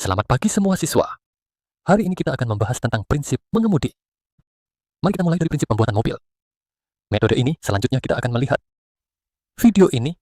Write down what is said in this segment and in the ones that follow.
Selamat pagi semua siswa. Hari ini kita akan membahas tentang prinsip mengemudi. Mari kita mulai dari prinsip pembuatan mobil. Metode ini selanjutnya kita akan melihat. Video ini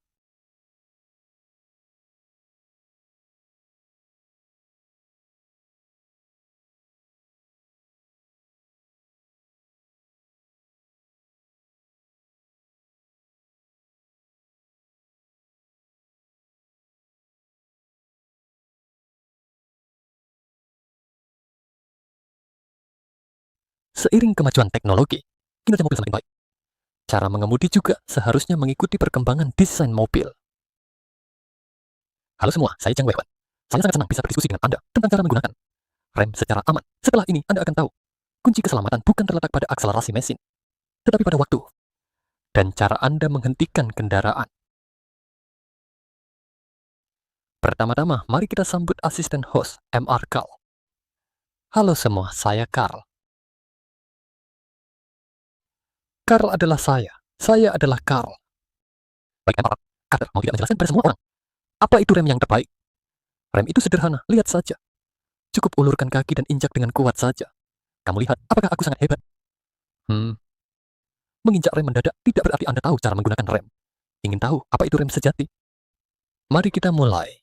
seiring kemajuan teknologi, kinerja mobil semakin baik. Cara mengemudi juga seharusnya mengikuti perkembangan desain mobil. Halo semua, saya Chang Wei-Wan. Saya sangat senang bisa berdiskusi dengan Anda tentang cara menggunakan rem secara aman. Setelah ini, Anda akan tahu, kunci keselamatan bukan terletak pada akselerasi mesin, tetapi pada waktu dan cara Anda menghentikan kendaraan. Pertama-tama, mari kita sambut asisten host, MR Carl. Halo semua, saya Carl. Carl adalah saya adalah Carl. Baik MR, Carter mau tidak menjelaskan pada semua orang, apa itu rem yang terbaik? Rem itu sederhana, lihat saja. Cukup ulurkan kaki dan injak dengan kuat saja. Kamu lihat, apakah aku sangat hebat? Menginjak rem mendadak tidak berarti Anda tahu cara menggunakan rem. Ingin tahu apa itu rem sejati? Mari kita mulai.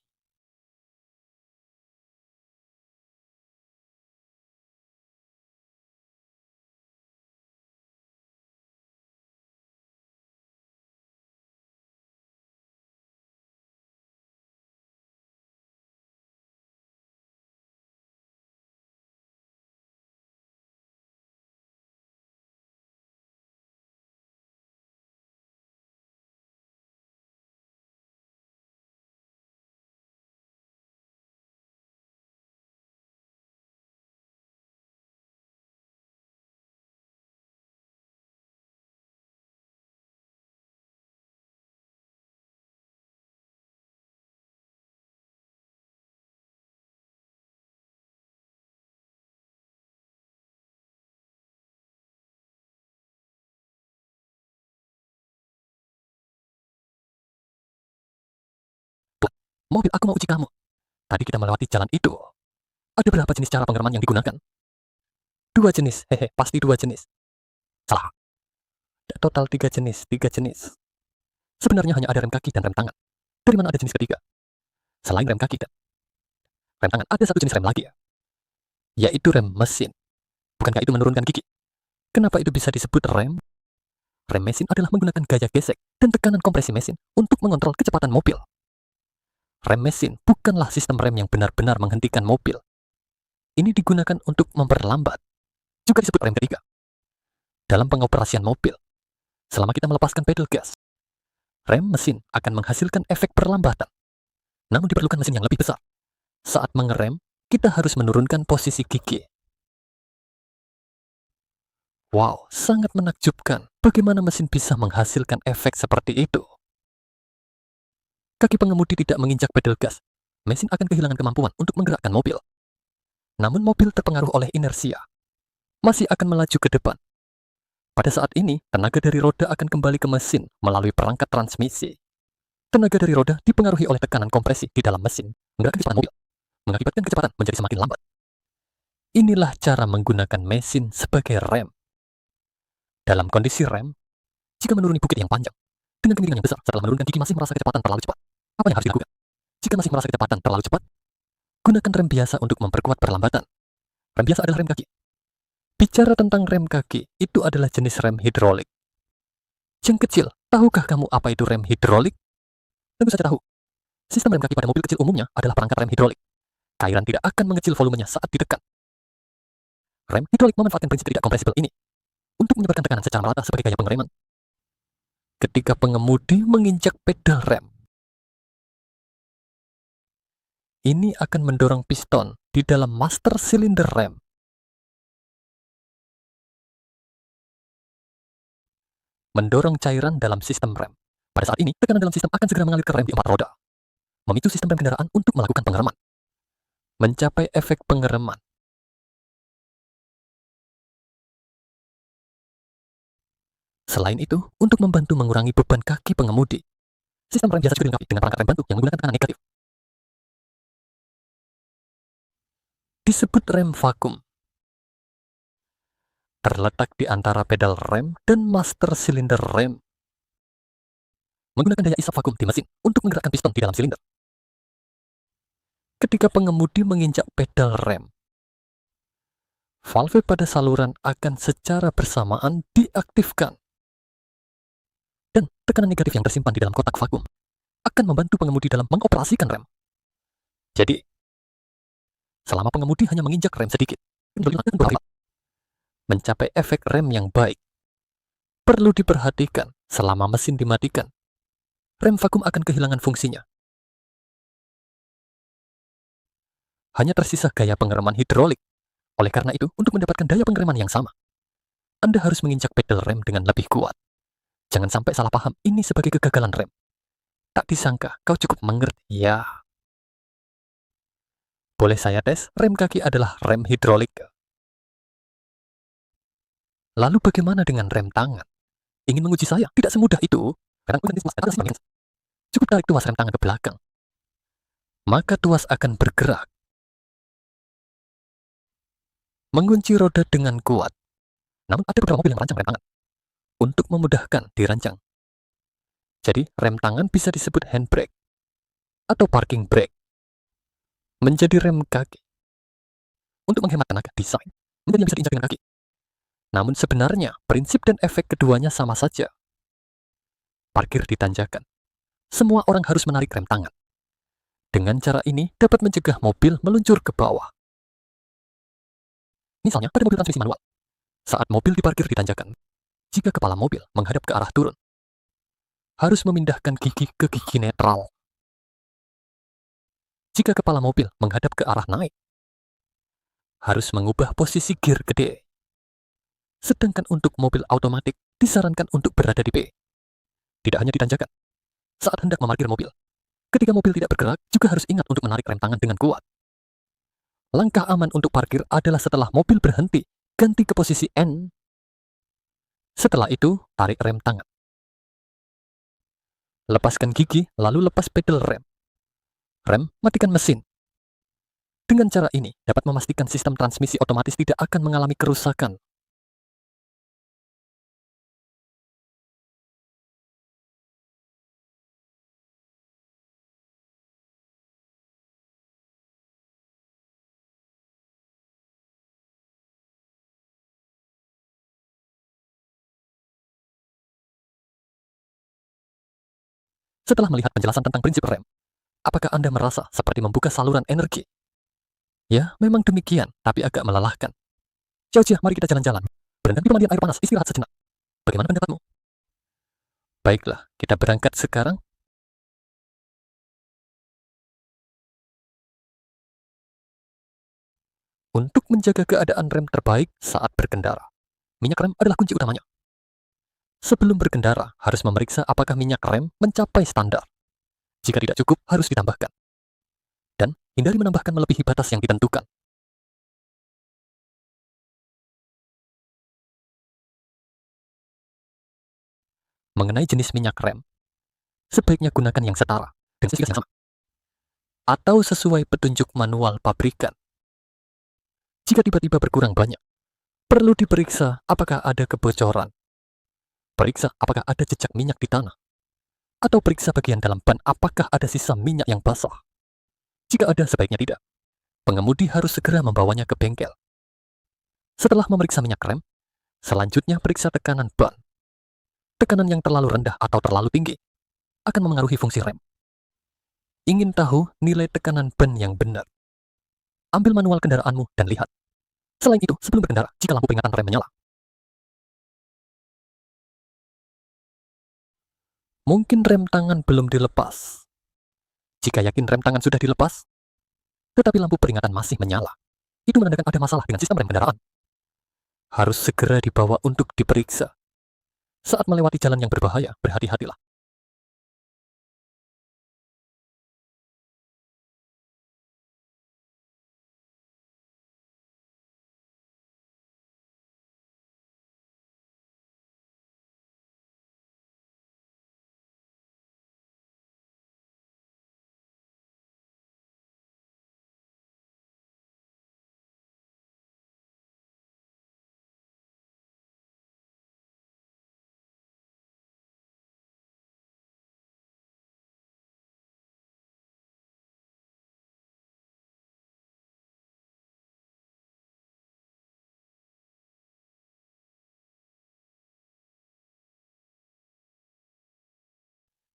Mobil aku mau uji kamu. Tadi kita melewati jalan itu. Ada berapa jenis cara pengereman yang digunakan? 2 jenis, hehe, pasti 2 jenis. Salah. Total 3 jenis, 3 jenis. Sebenarnya hanya ada rem kaki dan rem tangan. Dari mana ada jenis ketiga? Selain rem kaki dan rem tangan, ada satu jenis rem lagi ya, yaitu rem mesin. Bukankah itu menurunkan gigi? Kenapa itu bisa disebut rem? Rem mesin adalah menggunakan gaya gesek dan tekanan kompresi mesin untuk mengontrol kecepatan mobil. Rem mesin bukanlah sistem rem yang benar-benar menghentikan mobil. Ini digunakan untuk memperlambat. Juga disebut rem ketiga. Dalam pengoperasian mobil, selama kita melepaskan pedal gas, rem mesin akan menghasilkan efek perlambatan. Namun diperlukan mesin yang lebih besar. Saat mengerem, kita harus menurunkan posisi gigi. Wow, sangat menakjubkan. Bagaimana mesin bisa menghasilkan efek seperti itu? Kaki pengemudi tidak menginjak pedal gas. Mesin akan kehilangan kemampuan untuk menggerakkan mobil. Namun mobil terpengaruh oleh inersia. Masih akan melaju ke depan. Pada saat ini, tenaga dari roda akan kembali ke mesin melalui perangkat transmisi. Tenaga dari roda dipengaruhi oleh tekanan kompresi di dalam mesin, menggerakkan kecepatan mobil, mengakibatkan kecepatan menjadi semakin lambat. Inilah cara menggunakan mesin sebagai rem. Dalam kondisi rem, jika menuruni bukit yang panjang, dengan kemiringan yang besar setelah menurunkan gigi masih merasa kecepatan terlalu cepat, apa yang harus dilakukan? Jika masih merasa kecepatan terlalu cepat, gunakan rem biasa untuk memperkuat perlambatan. Rem biasa adalah rem kaki. Bicara tentang rem kaki, itu adalah jenis rem hidrolik. Yang kecil, tahukah kamu apa itu rem hidrolik? Tentu saja tahu. Sistem rem kaki pada mobil kecil umumnya adalah perangkat rem hidrolik. Cairan tidak akan mengecil volumenya saat ditekan. Rem hidrolik memanfaatkan prinsip tidak kompresibel ini untuk menyebarkan tekanan secara merata sebagai gaya pengereman. Ketika pengemudi menginjak pedal rem, ini akan mendorong piston di dalam master silinder rem. Mendorong cairan dalam sistem rem. Pada saat ini, tekanan dalam sistem akan segera mengalir ke rem di 4 roda. Memicu sistem rem kendaraan untuk melakukan pengereman. Mencapai efek pengereman. Selain itu, untuk membantu mengurangi beban kaki pengemudi, sistem rem biasa juga dilengkapi dengan perangkat rem bantu yang menggunakan tekanan negatif. disebut rem vakum. Terletak di antara pedal rem dan master silinder rem. Menggunakan daya isap vakum di mesin untuk menggerakkan piston di dalam silinder. Ketika pengemudi menginjak pedal rem, valve pada saluran akan secara bersamaan diaktifkan. Dan tekanan negatif yang tersimpan di dalam kotak vakum akan membantu pengemudi dalam mengoperasikan rem. Jadi, selama pengemudi hanya menginjak rem sedikit, mencapai efek rem yang baik. Perlu diperhatikan selama mesin dimatikan, rem vakum akan kehilangan fungsinya. Hanya tersisa gaya pengereman hidrolik. Oleh karena itu, untuk mendapatkan daya pengereman yang sama, Anda harus menginjak pedal rem dengan lebih kuat. Jangan sampai salah paham ini sebagai kegagalan rem. Tak disangka kau cukup mengerti. Ya. Boleh saya tes, rem kaki adalah rem hidrolik. Lalu bagaimana dengan rem tangan? Ingin menguji saya? Tidak semudah itu. Cukup tarik tuas rem tangan ke belakang. Maka tuas akan bergerak. Mengunci roda dengan kuat. Namun ada beberapa mobil yang merancang rem tangan untuk memudahkan dirancang. Jadi rem tangan bisa disebut handbrake atau parking brake. Menjadi rem kaki. Untuk menghemat tenaga desain, menjadi yang bisa diinjak dengan kaki. Namun sebenarnya prinsip dan efek keduanya sama saja. Parkir ditanjakan. Semua orang harus menarik rem tangan. Dengan cara ini dapat mencegah mobil meluncur ke bawah. Misalnya pada mobil transmisi manual. Saat mobil diparkir ditanjakan, jika kepala mobil menghadap ke arah turun, harus memindahkan gigi ke gigi netral. Jika kepala mobil menghadap ke arah naik, harus mengubah posisi gear gede. Sedangkan untuk mobil otomatis disarankan untuk berada di P. Tidak hanya ditanjakan. Saat hendak memarkir mobil, ketika mobil tidak bergerak, juga harus ingat untuk menarik rem tangan dengan kuat. Langkah aman untuk parkir adalah setelah mobil berhenti, ganti ke posisi N. Setelah itu, tarik rem tangan. Lepaskan gigi, lalu lepas pedal rem. Rem, matikan mesin. Dengan cara ini, dapat memastikan sistem transmisi otomatis tidak akan mengalami kerusakan. Setelah melihat penjelasan tentang prinsip rem, apakah Anda merasa seperti membuka saluran energi? Ya, memang demikian, tapi agak melelahkan. Xiaojia, mari kita jalan-jalan. Berendam di pemandian air panas, istirahat sejenak. Bagaimana pendapatmu? Baiklah, kita berangkat sekarang. Untuk menjaga keadaan rem terbaik saat berkendara, minyak rem adalah kunci utamanya. Sebelum berkendara, harus memeriksa apakah minyak rem mencapai standar. Jika tidak cukup, harus ditambahkan. Dan hindari menambahkan melebihi batas yang ditentukan. Mengenai jenis minyak rem, sebaiknya gunakan yang setara dan spesifikasi yang sama. Atau sesuai petunjuk manual pabrikan. Jika tiba-tiba berkurang banyak, perlu diperiksa apakah ada kebocoran. Periksa apakah ada jejak minyak di tanah. Atau periksa bagian dalam ban apakah ada sisa minyak yang basah. Jika ada, sebaiknya tidak. Pengemudi harus segera membawanya ke bengkel. Setelah memeriksa minyak rem, selanjutnya periksa tekanan ban. Tekanan yang terlalu rendah atau terlalu tinggi akan memengaruhi fungsi rem. Ingin tahu nilai tekanan ban yang benar? Ambil manual kendaraanmu dan lihat. Selain itu, sebelum berkendara, jika lampu peringatan rem menyala, mungkin rem tangan belum dilepas. Jika yakin rem tangan sudah dilepas, tetapi lampu peringatan masih menyala, itu menandakan ada masalah dengan sistem rem kendaraan. Harus segera dibawa untuk diperiksa. Saat melewati jalan yang berbahaya, berhati-hatilah.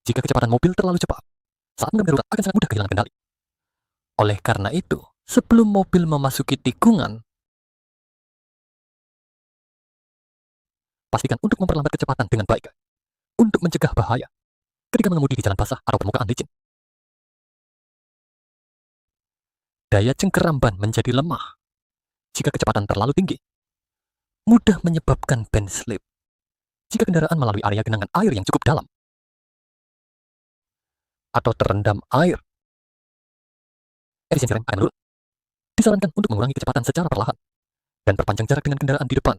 Jika kecepatan mobil terlalu cepat, saat menghadapi darurat akan sangat mudah kehilangan kendali. Oleh karena itu, sebelum mobil memasuki tikungan, pastikan untuk memperlambat kecepatan dengan baik untuk mencegah bahaya ketika mengemudi di jalan basah atau permukaan licin. Daya cengkeram ban menjadi lemah jika kecepatan terlalu tinggi, mudah menyebabkan ban slip jika kendaraan melalui area genangan air yang cukup dalam atau terendam air. Efisiensi rem akan menurun. Disarankan untuk mengurangi kecepatan secara perlahan dan perpanjang jarak dengan kendaraan di depan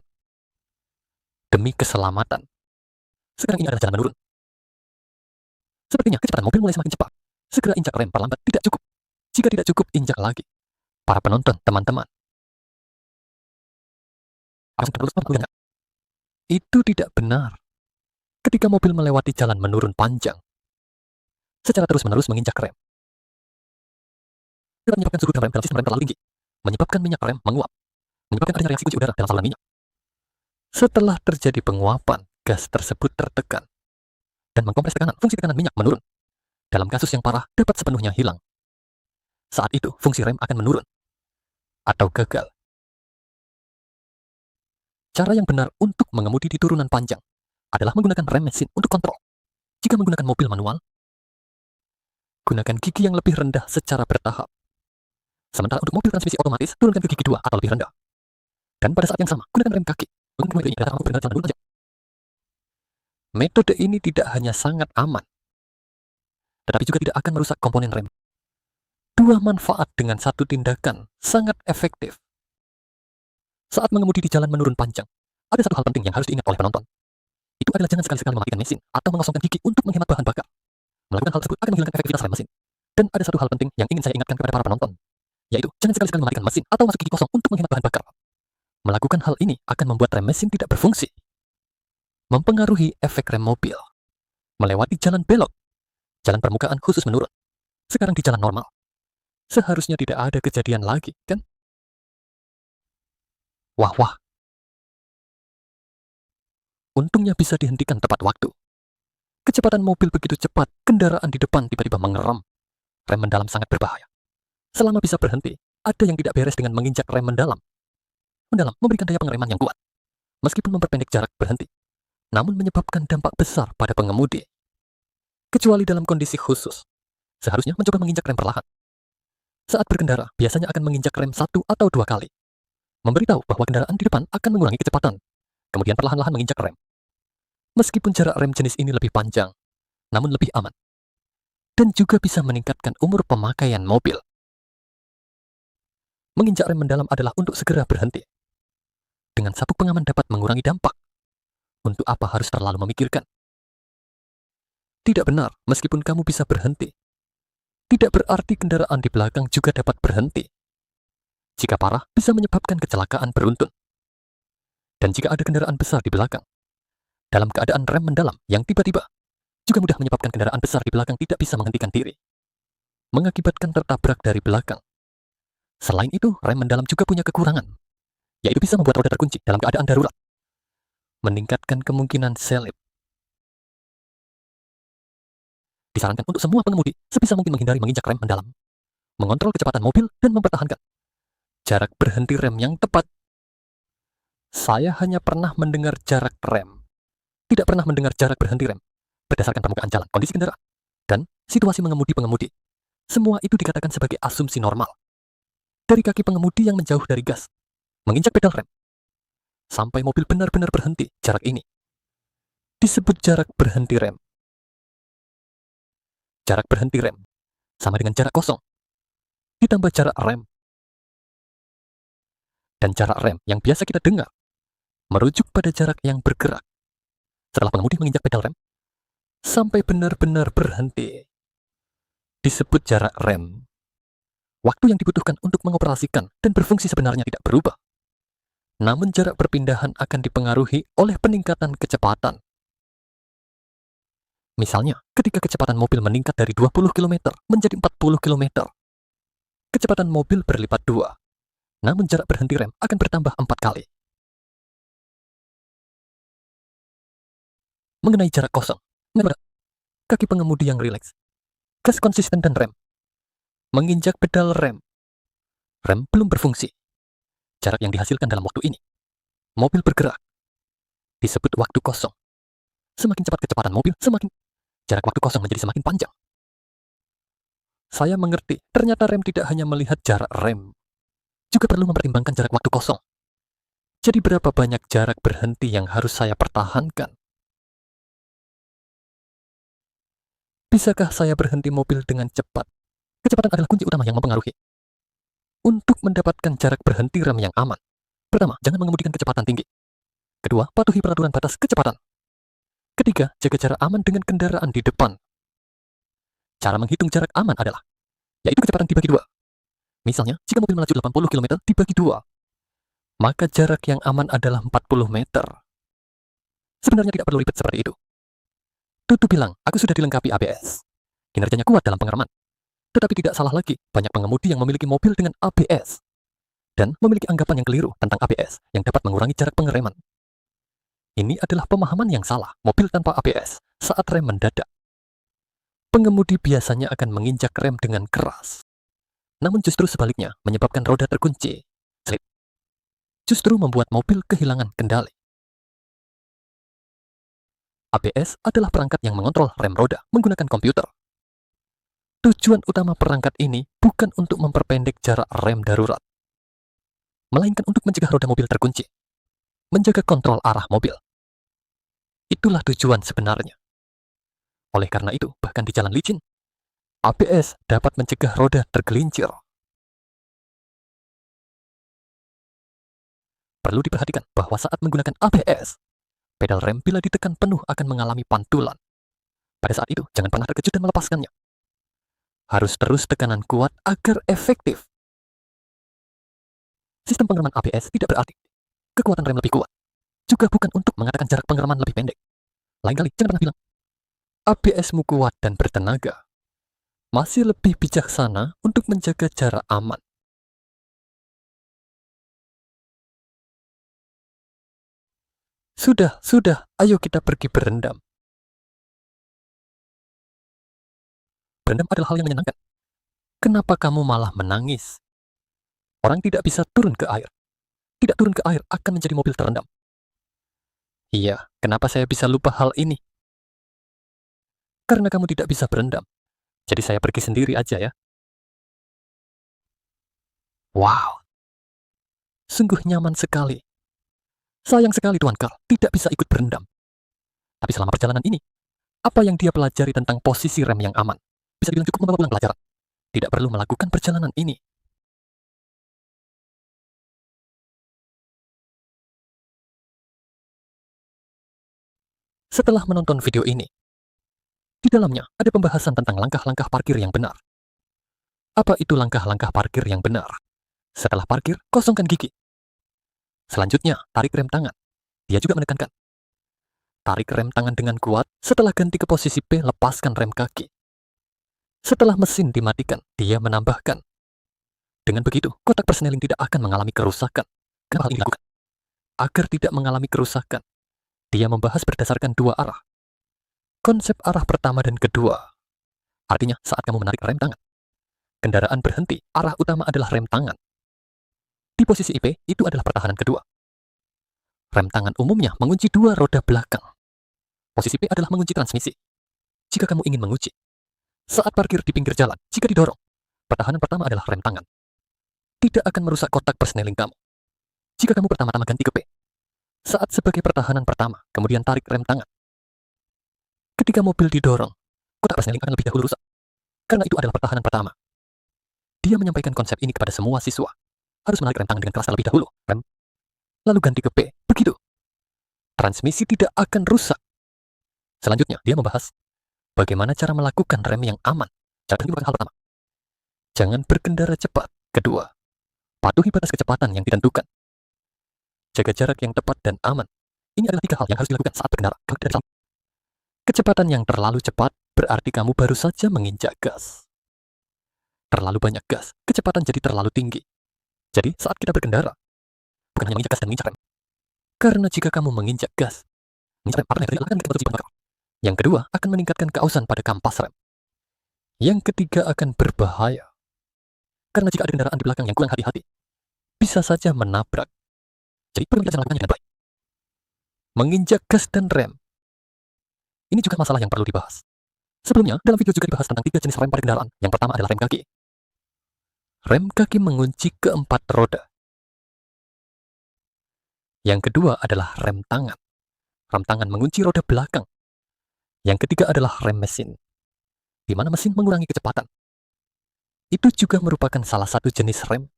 demi keselamatan. Sekarang ini adalah jalan menurun. Sepertinya kecepatan mobil mulai semakin cepat. Segera injak rem perlambat tidak cukup. Jika tidak cukup, injak lagi. Para penonton, teman-teman. Itu tidak benar. Ketika mobil melewati jalan menurun panjang, secara terus-menerus menginjak rem, dapat menyebabkan suhu rem dalam sistem rem terlalu tinggi, menyebabkan minyak rem menguap, menyebabkan adanya reaksi kunci udara dalam saluran minyak. Setelah terjadi penguapan, gas tersebut tertekan dan mengkompres tekanan, fungsi tekanan minyak menurun. Dalam kasus yang parah, dapat sepenuhnya hilang. Saat itu, fungsi rem akan menurun atau gagal. Cara yang benar untuk mengemudi di turunan panjang adalah menggunakan rem mesin untuk kontrol. Jika menggunakan mobil manual, gunakan gigi yang lebih rendah secara bertahap. Sementara untuk mobil transmisi otomatis, turunkan ke gigi 2 atau lebih rendah. Dan pada saat yang sama, gunakan rem kaki. Metode ini tidak hanya sangat aman, tetapi juga tidak akan merusak komponen rem. Dua manfaat dengan satu tindakan sangat efektif. Saat mengemudi di jalan menurun panjang, ada satu hal penting yang harus diingat oleh penonton. Itu adalah jangan sekali-sekali mematikan mesin atau mengosongkan gigi untuk menghemat bahan bakar. Melakukan hal tersebut akan menghilangkan efektivitas rem mesin. Dan ada satu hal penting yang ingin saya ingatkan kepada para penonton, yaitu jangan sekali-sekali mematikan mesin atau masuk gigi kosong untuk menghemat bahan bakar. Melakukan hal ini akan membuat rem mesin tidak berfungsi, mempengaruhi efek rem mobil. Melewati jalan belok, jalan permukaan khusus menurun. Sekarang di jalan normal. Seharusnya tidak ada kejadian lagi, kan? Wah. Untungnya bisa dihentikan tepat waktu. Kecepatan mobil begitu cepat, kendaraan di depan tiba-tiba mengerem. Rem mendalam sangat berbahaya. Selama bisa berhenti, ada yang tidak beres dengan menginjak rem mendalam. Mendalam memberikan daya pengereman yang kuat, meskipun memperpendek jarak berhenti, namun menyebabkan dampak besar pada pengemudi. Kecuali dalam kondisi khusus, seharusnya mencoba menginjak rem perlahan. Saat berkendara, biasanya akan menginjak rem 1 atau 2 kali. Memberitahu bahwa kendaraan di depan akan mengurangi kecepatan, kemudian perlahan-lahan menginjak rem. Meskipun jarak rem jenis ini lebih panjang, namun lebih aman. Dan juga bisa meningkatkan umur pemakaian mobil. Menginjak rem mendalam adalah untuk segera berhenti. Dengan sabuk pengaman dapat mengurangi dampak. Untuk apa harus terlalu memikirkan? Tidak benar, meskipun kamu bisa berhenti, tidak berarti kendaraan di belakang juga dapat berhenti. Jika parah, bisa menyebabkan kecelakaan beruntun. Dan jika ada kendaraan besar di belakang, dalam keadaan rem mendalam yang tiba-tiba, juga mudah menyebabkan kendaraan besar di belakang tidak bisa menghentikan diri, mengakibatkan tertabrak dari belakang. Selain itu, rem mendalam juga punya kekurangan, yaitu bisa membuat roda terkunci dalam keadaan darurat, meningkatkan kemungkinan selip. Disarankan untuk semua pengemudi sebisa mungkin menghindari menginjak rem mendalam, mengontrol kecepatan mobil, dan mempertahankan jarak berhenti rem yang tepat. Saya hanya pernah mendengar jarak rem, tidak pernah mendengar jarak berhenti rem, berdasarkan permukaan jalan, kondisi kendaraan, dan situasi mengemudi-pengemudi. Semua itu dikatakan sebagai asumsi normal. Dari kaki pengemudi yang menjauh dari gas, menginjak pedal rem, sampai mobil benar-benar berhenti, jarak ini disebut jarak berhenti rem. Jarak berhenti rem sama dengan jarak kosong, ditambah jarak rem. Dan jarak rem yang biasa kita dengar merujuk pada jarak yang bergerak setelah pengemudi menginjak pedal rem sampai benar-benar berhenti, disebut jarak rem. Waktu yang dibutuhkan untuk mengoperasikan dan berfungsi sebenarnya tidak berubah. Namun jarak perpindahan akan dipengaruhi oleh peningkatan kecepatan. Misalnya, ketika kecepatan mobil meningkat dari 20 km menjadi 40 km, kecepatan mobil berlipat 2, namun jarak berhenti rem akan bertambah 4 kali. Mengenai jarak kosong, kaki pengemudi yang rileks, gas konsisten dan rem. Menginjak pedal rem. Rem belum berfungsi. Jarak yang dihasilkan dalam waktu ini. Mobil bergerak. Disebut waktu kosong. Semakin cepat kecepatan mobil, semakin jarak waktu kosong menjadi semakin panjang. Saya mengerti, ternyata rem tidak hanya melihat jarak rem, juga perlu mempertimbangkan jarak waktu kosong. Jadi berapa banyak jarak berhenti yang harus saya pertahankan? Bisakah saya berhenti mobil dengan cepat? Kecepatan adalah kunci utama yang mempengaruhi. Untuk mendapatkan jarak berhenti rem yang aman, pertama, jangan mengemudikan kecepatan tinggi. Kedua, patuhi peraturan batas kecepatan. Ketiga, jaga jarak aman dengan kendaraan di depan. Cara menghitung jarak aman adalah, yaitu kecepatan dibagi dua. Misalnya, jika mobil melaju 80 km dibagi dua, maka jarak yang aman adalah 40 meter. Sebenarnya tidak perlu ribet seperti itu. Tutu bilang, aku sudah dilengkapi ABS. Kinerjanya kuat dalam pengereman. Tetapi tidak salah lagi, banyak pengemudi yang memiliki mobil dengan ABS. Dan memiliki anggapan yang keliru tentang ABS yang dapat mengurangi jarak pengereman. Ini adalah pemahaman yang salah, mobil tanpa ABS saat rem mendadak. Pengemudi biasanya akan menginjak rem dengan keras. Namun justru sebaliknya, menyebabkan roda terkunci. Slip. Justru membuat mobil kehilangan kendali. ABS adalah perangkat yang mengontrol rem roda menggunakan komputer. Tujuan utama perangkat ini bukan untuk memperpendek jarak rem darurat, melainkan untuk mencegah roda mobil terkunci, menjaga kontrol arah mobil. Itulah tujuan sebenarnya. Oleh karena itu, bahkan di jalan licin, ABS dapat mencegah roda tergelincir. Perlu diperhatikan bahwa saat menggunakan ABS, pedal rem bila ditekan penuh akan mengalami pantulan. Pada saat itu, jangan pernah terkejut dan melepaskannya. Harus terus tekanan kuat agar efektif. Sistem pengereman ABS tidak berarti kekuatan rem lebih kuat. Juga bukan untuk mengatakan jarak pengereman lebih pendek. Lain kali, jangan pernah bilang, ABS-mu kuat dan bertenaga. Masih lebih bijaksana untuk menjaga jarak aman. Sudah, ayo kita pergi berendam. Berendam adalah hal yang menyenangkan. Kenapa kamu malah menangis? Orang tidak bisa turun ke air. Tidak turun ke air akan menjadi mobil terendam. Iya, kenapa saya bisa lupa hal ini? Karena kamu tidak bisa berendam. Jadi saya pergi sendiri aja ya. Wow. Sungguh nyaman sekali. Sayang sekali Tuan Carl tidak bisa ikut berendam. Tapi selama perjalanan ini, apa yang dia pelajari tentang posisi rem yang aman? Bisa dibilang cukup membawa pulang pelajaran. Tidak perlu melakukan perjalanan ini. Setelah menonton video ini, di dalamnya ada pembahasan tentang langkah-langkah parkir yang benar. Apa itu langkah-langkah parkir yang benar? Setelah parkir, kosongkan gigi. Selanjutnya, tarik rem tangan. Dia juga menekankan. Tarik rem tangan dengan kuat, setelah ganti ke posisi P, lepaskan rem kaki. Setelah mesin dimatikan, dia menambahkan. Dengan begitu, kotak persneling tidak akan mengalami kerusakan. Kenapa hal ini dilakukan? Agar tidak mengalami kerusakan, dia membahas berdasarkan dua arah. Konsep arah pertama dan kedua. Artinya, saat kamu menarik rem tangan, kendaraan berhenti, arah utama adalah rem tangan. Di posisi IP, itu adalah pertahanan kedua. Rem tangan umumnya mengunci dua roda belakang. Posisi P adalah mengunci transmisi. Jika kamu ingin menguji, saat parkir di pinggir jalan, jika didorong, pertahanan pertama adalah rem tangan. Tidak akan merusak kotak persneling kamu. Jika kamu pertama-tama ganti ke P, saat sebagai pertahanan pertama, kemudian tarik rem tangan. Ketika mobil didorong, kotak persneling akan lebih dahulu rusak. Karena itu adalah pertahanan pertama. Dia menyampaikan konsep ini kepada semua siswa. Harus menarik rem tangan dengan keras terlebih dahulu. Rem. Lalu ganti ke P. Begitu. Transmisi tidak akan rusak. Selanjutnya, dia membahas bagaimana cara melakukan rem yang aman. Cara berhenti merupakan hal pertama. Jangan berkendara cepat. Kedua, patuhi batas kecepatan yang ditentukan. Jaga jarak yang tepat dan aman. Ini adalah 3 hal yang harus dilakukan saat berkendara. Kecepatan yang terlalu cepat berarti kamu baru saja menginjak gas. Terlalu banyak gas, kecepatan jadi terlalu tinggi. Jadi saat kita berkendara, bukan hanya menginjak gas dan menginjak rem. Karena jika kamu menginjak gas, menginjak rem, apa yang terjadi akan bikin produksi bahan bakar. Yang kedua akan meningkatkan keausan pada kampas rem. Yang ketiga akan berbahaya. Karena jika ada kendaraan di belakang yang kurang hati-hati, bisa saja menabrak. Jadi perlu kita melakukannya dengan baik. Menginjak gas dan rem. Ini juga masalah yang perlu dibahas. Sebelumnya, dalam video juga dibahas tentang 3 jenis rem pada kendaraan. Yang pertama adalah rem kaki. Rem kaki mengunci keempat roda. Yang kedua adalah rem tangan. Rem tangan mengunci roda belakang. Yang ketiga adalah rem mesin, di mana mesin mengurangi kecepatan. Itu juga merupakan salah satu jenis rem.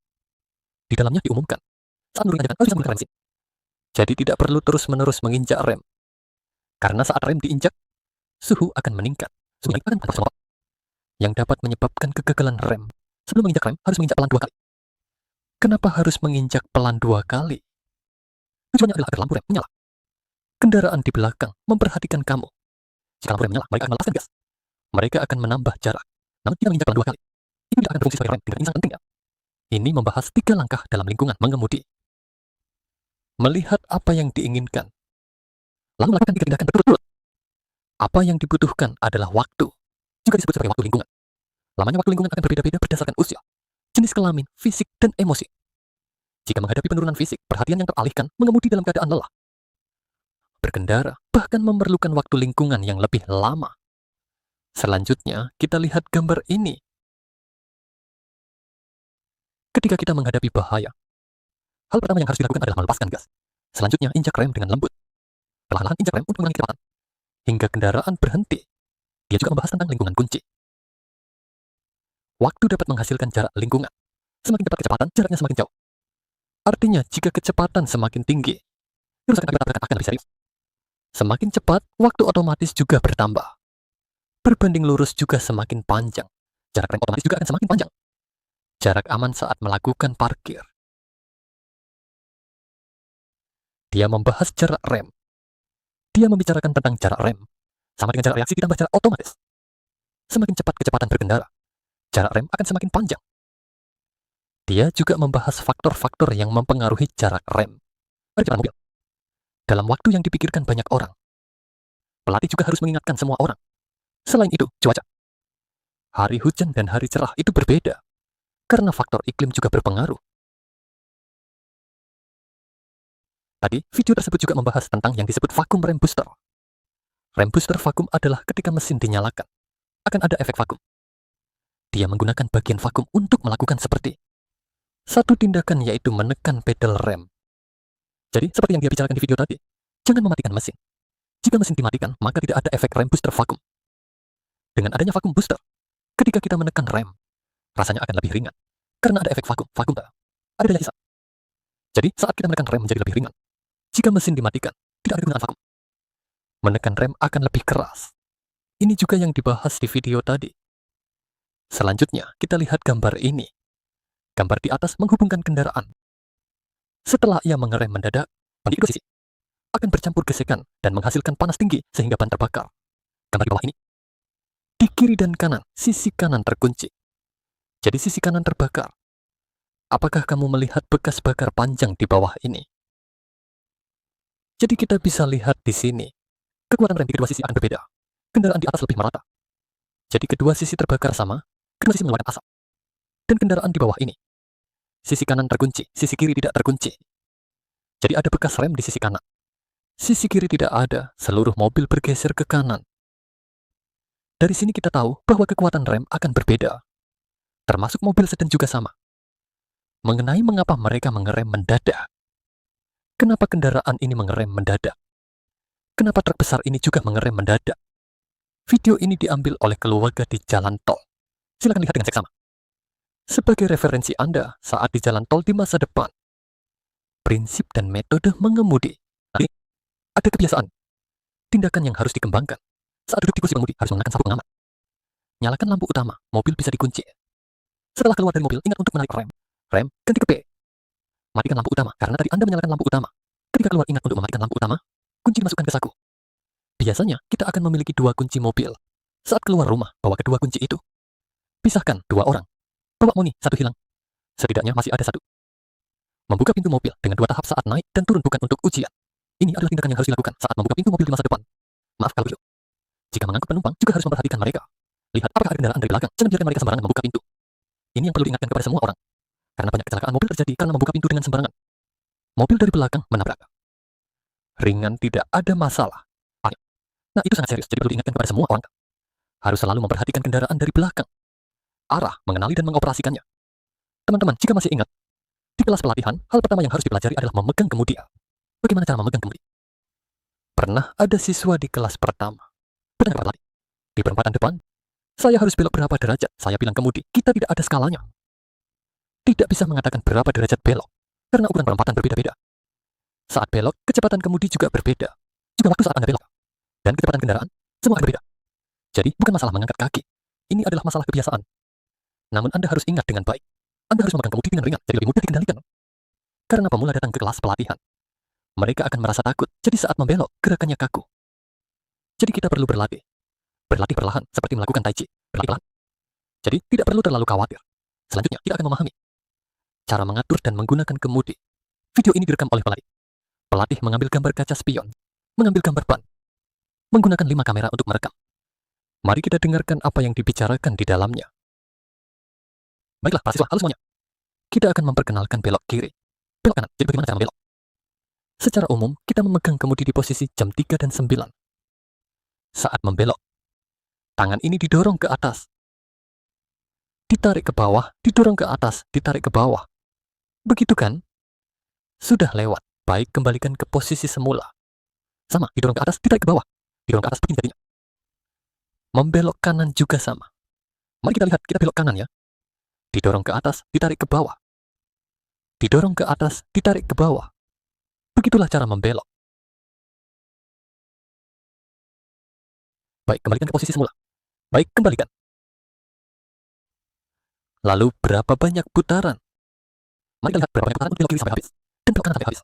Di dalamnya diumumkan, saat menurunkan harus menggunakan rem mesin. Jadi tidak perlu terus-menerus menginjak rem. Karena saat rem diinjak, suhu akan meningkat. Suhu naik akan panas yang dapat menyebabkan kegagalan rem. Sebelum menginjak rem, harus menginjak pelan 2 kali. Kenapa harus menginjak pelan 2 kali? Tujuannya adalah agar lampu rem menyala. Kendaraan di belakang memperhatikan kamu. Jika lampu rem menyala, mereka akan melepaskan gas. Mereka akan menambah jarak. Namun jika menginjak pelan 2 kali, itu tidak akan berfungsi sebagai rem. Dengan ini sangat penting ya. Ini membahas 3 langkah dalam lingkungan mengemudi. Melihat apa yang diinginkan. Lalu melakukan 3 tindakan berturut-turut. Apa yang dibutuhkan adalah waktu. Juga disebut sebagai waktu lingkungan. Lamanya waktu lingkungan akan berbeda-beda berdasarkan usia, jenis kelamin, fisik, dan emosi. Jika menghadapi penurunan fisik, perhatian yang teralihkan mengemudi dalam keadaan lelah. Berkendara bahkan memerlukan waktu lingkungan yang lebih lama. Selanjutnya, kita lihat gambar ini. Ketika kita menghadapi bahaya, hal pertama yang harus dilakukan adalah melepaskan gas. Selanjutnya, injak rem dengan lembut. Perlahan-lahan injak rem untuk mengurangi kecepatan. Hingga kendaraan berhenti. Dia juga membahas tentang lingkungan kunci. Waktu dapat menghasilkan jarak lingkungan. Semakin cepat kecepatan, jaraknya semakin jauh. Artinya, jika kecepatan semakin tinggi, kerusakan akibat tabrakan akan lebih serius. Semakin cepat, waktu otomatis juga bertambah. Berbanding lurus juga semakin panjang. Jarak rem otomatis juga akan semakin panjang. Jarak aman saat melakukan parkir. Dia membahas jarak rem. Dia membicarakan tentang jarak rem, sama dengan jarak reaksi ditambah jarak otomatis. Semakin cepat kecepatan berkendara, jarak rem akan semakin panjang. Dia juga membahas faktor-faktor yang mempengaruhi jarak rem pada jalan mobil. Dalam waktu yang dipikirkan banyak orang, pelatih juga harus mengingatkan semua orang. Selain itu, cuaca. Hari hujan dan hari cerah itu berbeda, karena faktor iklim juga berpengaruh. Tadi, video tersebut juga membahas tentang yang disebut vakum rem booster. Rem booster vakum adalah ketika mesin dinyalakan, akan ada efek vakum. Dia menggunakan bagian vakum untuk melakukan seperti satu tindakan, yaitu menekan pedal rem. Jadi, seperti yang dia bicarakan di video tadi, jangan mematikan mesin. Jika mesin dimatikan, maka tidak ada efek rem booster vakum. Dengan adanya vakum booster, ketika kita menekan rem, rasanya akan lebih ringan. Karena ada efek vakum. Vakum tak ada daya hisap. Jadi, saat kita menekan rem menjadi lebih ringan. Jika mesin dimatikan, tidak ada gunaan vakum. Menekan rem akan lebih keras. Ini juga yang dibahas di video tadi. Selanjutnya, kita lihat gambar ini. Gambar di atas menghubungkan kendaraan. Setelah ia mengerem mendadak, ban di kedua sisi akan bercampur gesekan dan menghasilkan panas tinggi sehingga ban terbakar. Gambar di bawah ini. Di kiri dan kanan, sisi kanan terkunci. Jadi sisi kanan terbakar. Apakah kamu melihat bekas bakar panjang di bawah ini? Jadi kita bisa lihat di sini. Kekuatan rem di kedua sisi akan berbeda. Kendaraan di atas lebih merata. Jadi kedua sisi terbakar sama, kedua sisi mengeluarkan asap. Dan kendaraan di bawah ini. Sisi kanan terkunci, sisi kiri tidak terkunci. Jadi ada bekas rem di sisi kanan. Sisi kiri tidak ada, seluruh mobil bergeser ke kanan. Dari sini kita tahu bahwa kekuatan rem akan berbeda. Termasuk mobil sedan juga sama. Mengenai mengapa mereka mengerem mendadak. Kenapa kendaraan ini mengerem mendadak? Kenapa truk besar ini juga mengerem mendadak? Video ini diambil oleh keluarga di jalan tol. Silakan lihat dengan seksama. Sebagai referensi Anda saat di jalan tol di masa depan. Prinsip dan metode mengemudi. Nanti ada kebiasaan. Tindakan yang harus dikembangkan. Saat duduk di kursi pengemudi harus menggunakan sabuk pengaman. Nyalakan lampu utama, mobil bisa dikunci. Setelah keluar dari mobil, ingat untuk menarik rem. Rem, ganti ke P. Matikan lampu utama, karena tadi Anda menyalakan lampu utama. Ketika keluar, ingat untuk mematikan lampu utama. Kunci dimasukkan ke saku. Biasanya, kita akan memiliki 2 kunci mobil. Saat keluar rumah, bawa kedua kunci itu. Pisahkan 2 orang. Bawa Moni, 1 hilang. Setidaknya masih ada 1. Membuka pintu mobil dengan 2 tahap saat naik dan turun bukan untuk ujian. Ini adalah tindakan yang harus dilakukan saat membuka pintu mobil di masa depan. Maaf kalau begitu. Jika mengangkut penumpang, juga harus memperhatikan mereka. Lihat apakah ada kendaraan dari belakang. Jangan biarkan mereka sembarangan membuka pintu. Ini yang perlu diingatkan kepada semua orang. Karena banyak kecelakaan mobil terjadi karena membuka pintu dengan sembarangan. Mobil dari belakang menabrak. Ringan tidak ada masalah. Nah, itu sangat serius, jadi perlu diingatkan kepada semua orang. Harus selalu memperhatikan kendaraan dari belakang. Arah, mengenali dan mengoperasikannya. Teman-teman, jika masih ingat, di kelas pelatihan, hal pertama yang harus dipelajari adalah memegang kemudi. Bagaimana cara memegang kemudi? Pernah ada siswa di kelas pertama. Benar pelatih. Di perempatan depan, saya harus belok berapa derajat. Saya bilang kemudi, kita tidak ada skalanya. Tidak bisa mengatakan berapa derajat belok, karena ukuran perempatan berbeda-beda. Saat belok, kecepatan kemudi juga berbeda. Juga waktu saat Anda belok. Dan kecepatan kendaraan, semua berbeda. Jadi, bukan masalah mengangkat kaki. Ini adalah masalah kebiasaan. Namun Anda harus ingat dengan baik. Anda harus memegang kemudi dengan ringan, jadi lebih mudah dikendalikan. Karena pemula datang ke kelas pelatihan, mereka akan merasa takut, jadi saat membelok, gerakannya kaku. Jadi kita perlu berlatih. Berlatih perlahan, seperti melakukan tai chi. Berlatih perlahan. Jadi, tidak perlu terlalu khawatir. Selanjutnya, kita akan memahami cara mengatur dan menggunakan kemudi. Video ini direkam oleh pelatih. Pelatih mengambil gambar kaca spion, mengambil gambar ban, menggunakan 5 kamera untuk merekam. Mari kita dengarkan apa yang dibicarakan di dalamnya. Baiklah, para siswa, halo semuanya. Kita akan memperkenalkan belok kiri. Belok kanan, jadi bagaimana cara membelok? Secara umum, kita memegang kemudi di posisi jam 3 dan 9. Saat membelok, tangan ini didorong ke atas. Ditarik ke bawah, didorong ke atas, ditarik ke bawah. Begitu kan? Sudah lewat, baik kembalikan ke posisi semula. Sama, didorong ke atas, ditarik ke bawah. Didorong ke atas, begini jadinya. Membelok kanan juga sama. Mari kita lihat, kita belok kanan ya. Didorong ke atas, ditarik ke bawah. Didorong ke atas, ditarik ke bawah. Begitulah cara membelok. Baik, kembalikan ke posisi semula. Baik, kembalikan. Lalu berapa banyak putaran? Mari kita lihat berapa banyak putaran untuk belok kiri sampai habis. Dan belok kanan sampai habis.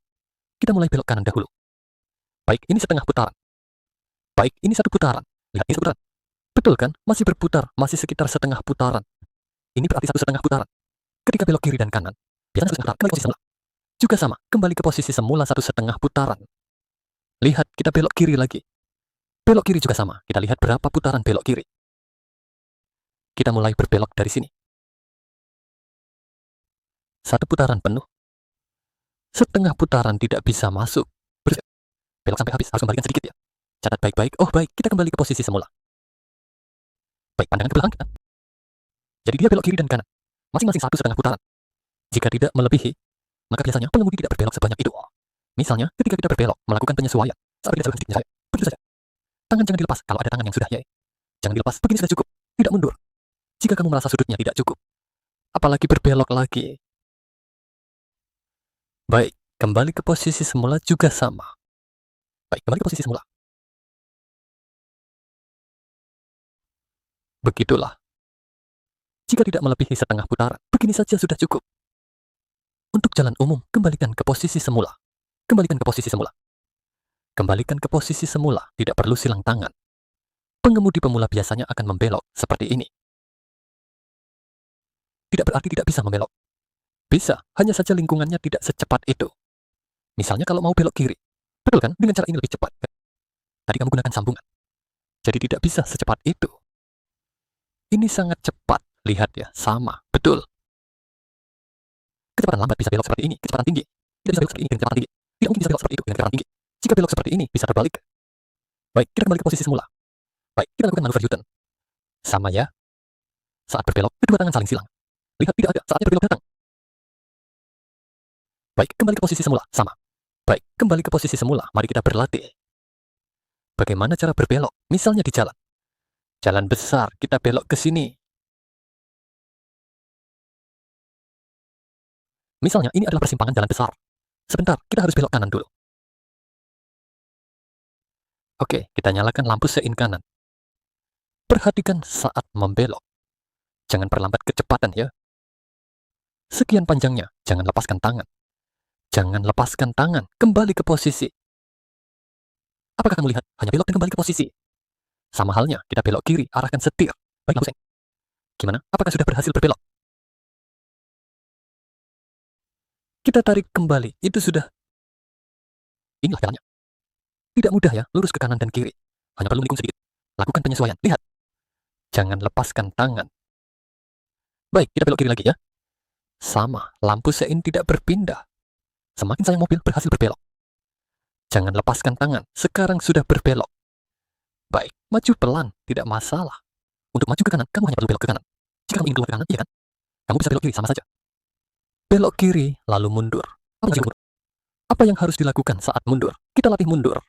Kita mulai belok kanan dahulu. Baik, ini setengah putaran. Baik, ini 1 putaran. Lihat, ini 1 putaran. Betul kan? Masih berputar, masih sekitar setengah putaran. Ini berarti 1,5 putaran. Ketika belok kiri dan kanan, biasanya 1,5 putaran, kembali ke posisi semula. Juga sama, kembali ke posisi semula 1,5 putaran. Lihat, kita belok kiri lagi. Belok kiri juga sama, kita lihat berapa putaran belok kiri. Kita mulai berbelok dari sini. 1 putaran penuh. Setengah putaran tidak bisa masuk. Belok sampai habis, harus kembalikan sedikit ya. Catat baik-baik. Oh baik, kita kembali ke posisi semula. Baik, pandangan ke belakang kita. Jadi dia belok kiri dan kanan. Masing-masing 1,5 putaran. Jika tidak melebihi, maka biasanya pengemudi tidak berbelok sebanyak itu. Misalnya, ketika kita berbelok, melakukan penyesuaian. Saat berbeda jalur sedikitnya saya. Begitu saja. Tangan jangan dilepas kalau ada tangan yang sudah yai. Jangan dilepas, begini sudah cukup. Tidak mundur. Jika kamu merasa sudutnya tidak cukup, apalagi berbelok lagi. Baik, kembali ke posisi semula juga sama. Baik, kembali ke posisi semula. Begitulah. Jika tidak melebihi setengah putaran, begini saja sudah cukup. Untuk jalan umum, kembalikan ke posisi semula. Kembalikan ke posisi semula. Kembalikan ke posisi semula, tidak perlu silang tangan. Pengemudi pemula biasanya akan membelok seperti ini. Tidak berarti tidak bisa membelok. Bisa, hanya saja lingkungannya tidak secepat itu. Misalnya kalau mau belok kiri, betul kan? Dengan cara ini lebih cepat. Tadi kamu gunakan sambungan. Jadi tidak bisa secepat itu. Ini sangat cepat. Lihat ya, sama, betul. Kecepatan lambat bisa belok seperti ini, kecepatan tinggi. Tidak bisa belok seperti ini dengan kecepatan tinggi. Tidak mungkin bisa belok seperti itu dengan kecepatan tinggi. Jika belok seperti ini, bisa terbalik. Baik, kita kembali ke posisi semula. Baik, kita lakukan manuver U-turn. Sama ya. Saat berbelok, kedua tangan saling silang. Lihat, tidak ada, saatnya berbelok datang. Baik, kembali ke posisi semula, sama. Baik, kembali ke posisi semula, mari kita berlatih. Bagaimana cara berbelok? Misalnya di jalan. Jalan besar, kita belok ke sini. Misalnya, ini adalah persimpangan jalan besar. Sebentar, kita harus belok kanan dulu. Oke, kita nyalakan lampu sein kanan. Perhatikan saat membelok. Jangan perlambat kecepatan ya. Sekian panjangnya, jangan lepaskan tangan. Jangan lepaskan tangan, kembali ke posisi. Apakah kamu lihat? Hanya belok dan kembali ke posisi. Sama halnya, kita belok kiri, arahkan setir. Baik, lampu sein. Gimana? Apakah sudah berhasil berbelok? Kita tarik kembali, itu sudah. Inilah jalannya. Tidak mudah ya, lurus ke kanan dan kiri. Hanya perlu menikung sedikit. Lakukan penyesuaian. Lihat. Jangan lepaskan tangan. Baik, kita belok kiri lagi ya. Sama, lampu sein tidak berpindah. Semakin sayang mobil berhasil berbelok. Jangan lepaskan tangan, sekarang sudah berbelok. Baik, maju pelan, tidak masalah. Untuk maju ke kanan, kamu hanya perlu belok ke kanan. Jika kamu ingin keluar ke kanan, iya kan? Kamu bisa belok kiri, sama saja. Belok kiri, lalu mundur. Apa yang harus dilakukan saat mundur? Kita latih mundur.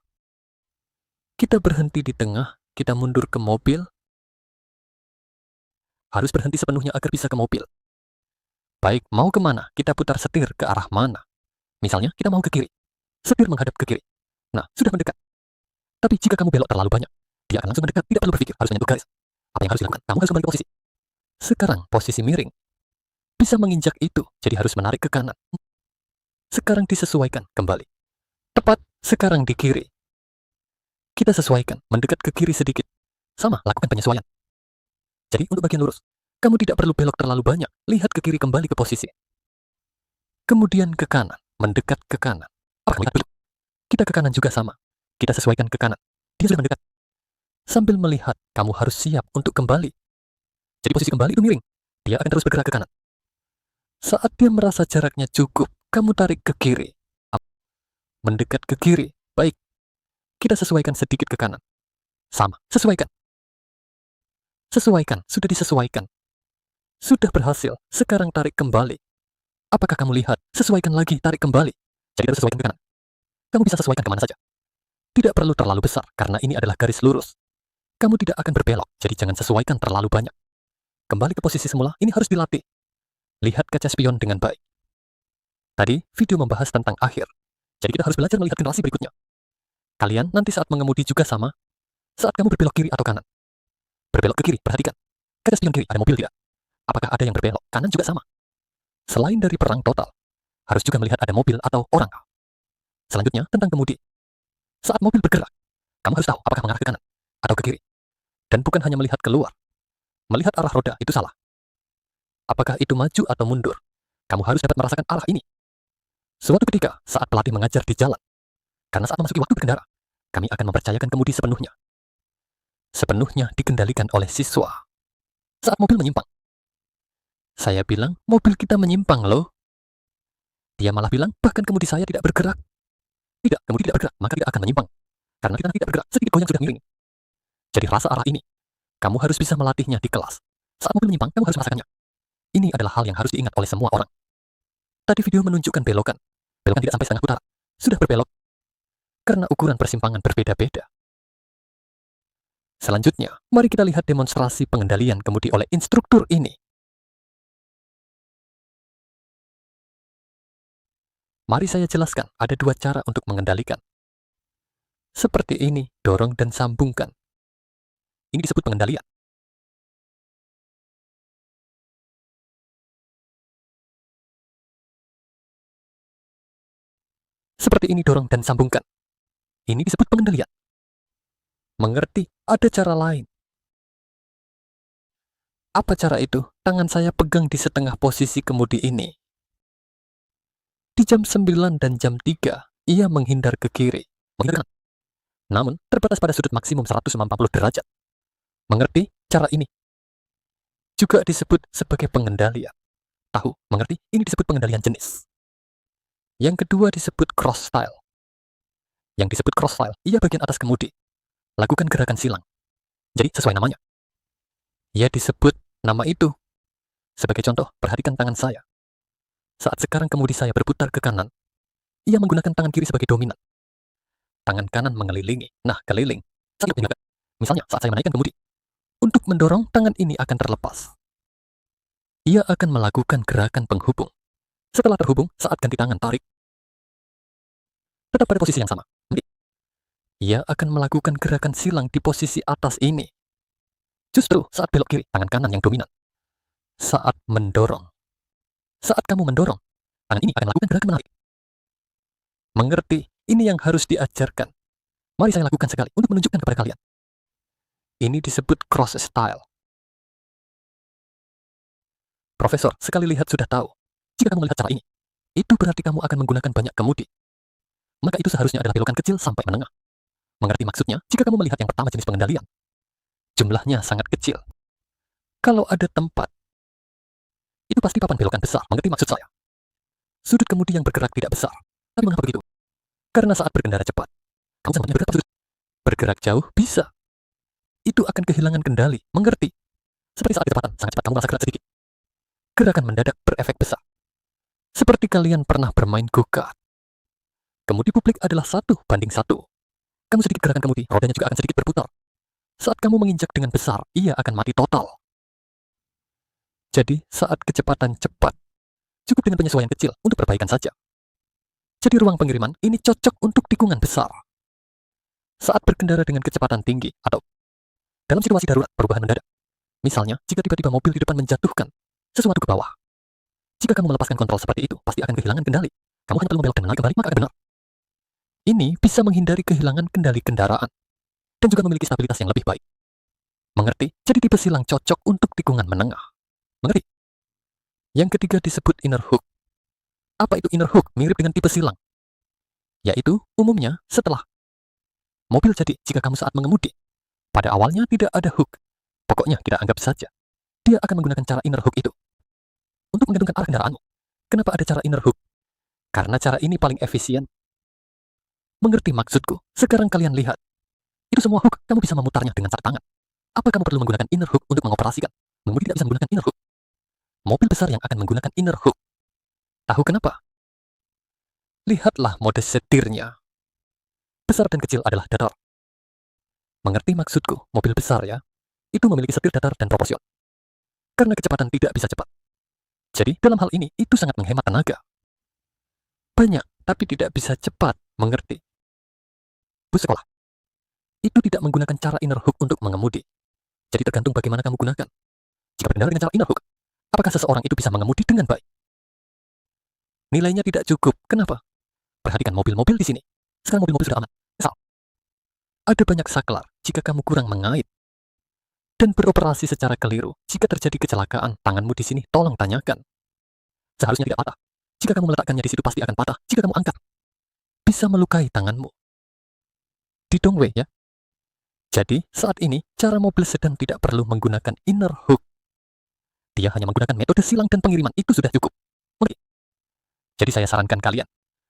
Kita berhenti di tengah, kita mundur ke mobil. Harus berhenti sepenuhnya agar bisa ke mobil. Baik, mau kemana? Kita putar setir ke arah mana? Misalnya, kita mau ke kiri. Setir menghadap ke kiri. Nah, sudah mendekat. Tapi jika kamu belok terlalu banyak, dia akan langsung mendekat, tidak perlu berpikir, harus menyentuh garis. Apa yang harus dilakukan? Kamu harus kembali ke posisi. Sekarang, posisi miring. Bisa menginjak itu, jadi harus menarik ke kanan. Sekarang disesuaikan kembali. Tepat, sekarang di kiri. Kita sesuaikan, mendekat ke kiri sedikit. Sama, lakukan penyesuaian. Jadi untuk bagian lurus, kamu tidak perlu belok terlalu banyak, lihat ke kiri kembali ke posisi. Kemudian ke kanan, mendekat ke kanan. Apa kamu lihat dulu? Kita ke kanan juga sama. Kita sesuaikan ke kanan. Dia sudah mendekat. Sambil melihat, kamu harus siap untuk kembali. Jadi posisi kembali itu miring. Dia akan terus bergerak ke kanan. Saat dia merasa jaraknya cukup, kamu tarik ke kiri. Mendekat ke kiri. Baik. Kita sesuaikan sedikit ke kanan. Sama, sesuaikan. Sesuaikan, sudah disesuaikan. Sudah berhasil, sekarang tarik kembali. Apakah kamu lihat? Sesuaikan lagi, tarik kembali. Jadi harus sesuaikan ke kanan. Kamu bisa sesuaikan kemana saja. Tidak perlu terlalu besar, karena ini adalah garis lurus. Kamu tidak akan berbelok, jadi jangan sesuaikan terlalu banyak. Kembali ke posisi semula, ini harus dilatih. Lihat kaca spion dengan baik. Tadi, video membahas tentang akhir. Jadi kita harus belajar melihat generasi berikutnya. Kalian nanti saat mengemudi juga sama. Saat kamu berbelok kiri atau kanan. Berbelok ke kiri, perhatikan. Kaca spion kiri, ada mobil tidak? Apakah ada yang berbelok? Kanan juga sama. Selain dari perang total, harus juga melihat ada mobil atau orang. Selanjutnya, tentang kemudi. Saat mobil bergerak, kamu harus tahu apakah mengarah ke kanan atau ke kiri. Dan bukan hanya melihat keluar. Melihat arah roda itu salah. Apakah itu maju atau mundur? Kamu harus dapat merasakan arah ini. Suatu ketika, saat pelatih mengajar di jalan, karena saat memasuki waktu berkendara, kami akan mempercayakan kemudi sepenuhnya. Sepenuhnya dikendalikan oleh siswa. Saat mobil menyimpang, saya bilang, mobil kita menyimpang loh. Dia malah bilang, bahkan kemudi saya tidak bergerak. Tidak, kemudi tidak bergerak, maka tidak akan menyimpang. Karena kita tidak bergerak, sedikit goyang sudah miring. Jadi rasa arah ini, kamu harus bisa melatihnya di kelas. Saat mobil menyimpang, kamu harus merasakannya. Ini adalah hal yang harus diingat oleh semua orang. Tadi video menunjukkan belokan. Belokan tidak sampai setengah putaran. Sudah berbelok. Karena ukuran persimpangan berbeda-beda. Selanjutnya, mari kita lihat demonstrasi pengendalian kemudi oleh instruktur ini. Mari saya jelaskan, ada dua cara untuk mengendalikan. Seperti ini, dorong dan sambungkan. Ini disebut pengendalian. Seperti ini, dorong dan sambungkan. Ini disebut pengendalian. Mengerti, ada cara lain. Apa cara itu? Tangan saya pegang di setengah posisi kemudi ini. Di jam 9 dan jam 3, ia menghindar ke kiri. Menghindar kanan. Namun, terbatas pada sudut maksimum 140 derajat. Mengerti? Cara ini juga disebut sebagai pengendalian. Tahu? Mengerti? Ini disebut pengendalian jenis. Yang kedua disebut cross style. Yang disebut cross style, ia bagian atas kemudi. Lakukan gerakan silang. Jadi, sesuai namanya. Ia disebut nama itu. Sebagai contoh, perhatikan tangan saya. Saat sekarang kemudi saya berputar ke kanan, ia menggunakan tangan kiri sebagai dominan. Tangan kanan mengelilingi. Nah, keliling. Misalnya, saat saya menaikkan kemudi, untuk mendorong, tangan ini akan terlepas. Ia akan melakukan gerakan penghubung. Setelah terhubung, saat ganti tangan tarik, tetap pada posisi yang sama. Ia akan melakukan gerakan silang di posisi atas ini. Justru saat belok kiri, tangan kanan yang dominan. Saat mendorong. Saat kamu mendorong, tangan ini akan melakukan gerakan menarik. Mengerti? Ini yang harus diajarkan. Mari saya lakukan sekali untuk menunjukkan kepada kalian. Ini disebut cross style. Profesor, sekali lihat sudah tahu. Jika kamu melihat cara ini, itu berarti kamu akan menggunakan banyak kemudi. Maka itu seharusnya adalah belokan kecil sampai menengah. Mengerti maksudnya? Jika kamu melihat yang pertama jenis pengendalian, jumlahnya sangat kecil. Kalau ada tempat, itu pasti papan belokan besar, mengerti maksud saya? Sudut kemudi yang bergerak tidak besar. Tapi mengapa begitu? Karena saat berkendara cepat, kamu sempatnya bergerak sudut. Bergerak jauh bisa. Itu akan kehilangan kendali, mengerti? Seperti saat kecepatan, sangat cepat kamu merasa gerak sedikit. Gerakan mendadak berefek besar. Seperti kalian pernah bermain go-kart. Kemudi publik adalah 1:1. Kamu sedikit gerakan kemudi, rodanya juga akan sedikit berputar. Saat kamu menginjak dengan besar, ia akan mati total. Jadi, saat kecepatan cepat, cukup dengan penyesuaian kecil untuk perbaikan saja. Jadi ruang pengiriman ini cocok untuk tikungan besar. Saat berkendara dengan kecepatan tinggi atau dalam situasi darurat perubahan mendadak. Misalnya, jika tiba-tiba mobil di depan menjatuhkan sesuatu ke bawah. Jika kamu melepaskan kontrol seperti itu, pasti akan kehilangan kendali. Kamu hanya perlu membelok dan menarik kembali, maka akan benar. Ini bisa menghindari kehilangan kendali kendaraan dan juga memiliki stabilitas yang lebih baik. Mengerti? Jadi tipe silang cocok untuk tikungan menengah. Mengerti? Yang ketiga disebut inner hook. Apa itu inner hook? Mirip dengan tipe silang. Yaitu, umumnya, setelah mobil jadi jika kamu saat mengemudi. Pada awalnya tidak ada hook. Pokoknya kita anggap saja. Dia akan menggunakan cara inner hook itu untuk menggantungkan arah kendaraanmu. Kenapa ada cara inner hook? Karena cara ini paling efisien. Mengerti maksudku? Sekarang kalian lihat. Itu semua hook, kamu bisa memutarnya dengan satu tangan. Apa kamu perlu menggunakan inner hook untuk mengoperasikan? Mengemudi tidak bisa menggunakan inner hook. Mobil besar yang akan menggunakan inner hook. Tahu kenapa? Lihatlah mode setirnya. Besar dan kecil adalah datar. Mengerti maksudku? Mobil besar ya, itu memiliki setir datar dan proporsional. Karena kecepatan tidak bisa cepat. Jadi dalam hal ini, itu sangat menghemat tenaga. Banyak, tapi tidak bisa cepat, mengerti? Bus sekolah. Itu tidak menggunakan cara inner hook untuk mengemudi. Jadi tergantung bagaimana kamu gunakan. Jika berkendara dengan cara inner hook, apakah seseorang itu bisa mengemudi dengan baik? Nilainya tidak cukup. Kenapa? Perhatikan mobil-mobil di sini. Sekarang mobil-mobil sudah aman. Misal, ada banyak saklar jika kamu kurang mengait dan beroperasi secara keliru. Jika terjadi kecelakaan, tanganmu di sini tolong tanyakan. Seharusnya tidak patah. Jika kamu meletakkannya di situ pasti akan patah. Jika kamu angkat, bisa melukai tanganmu. Di Dongwei ya. Jadi, saat ini, cara mobil sedang tidak perlu menggunakan inner hook. Dia hanya menggunakan metode silang dan pengiriman. Itu sudah cukup. Mengerti? Jadi saya sarankan kalian,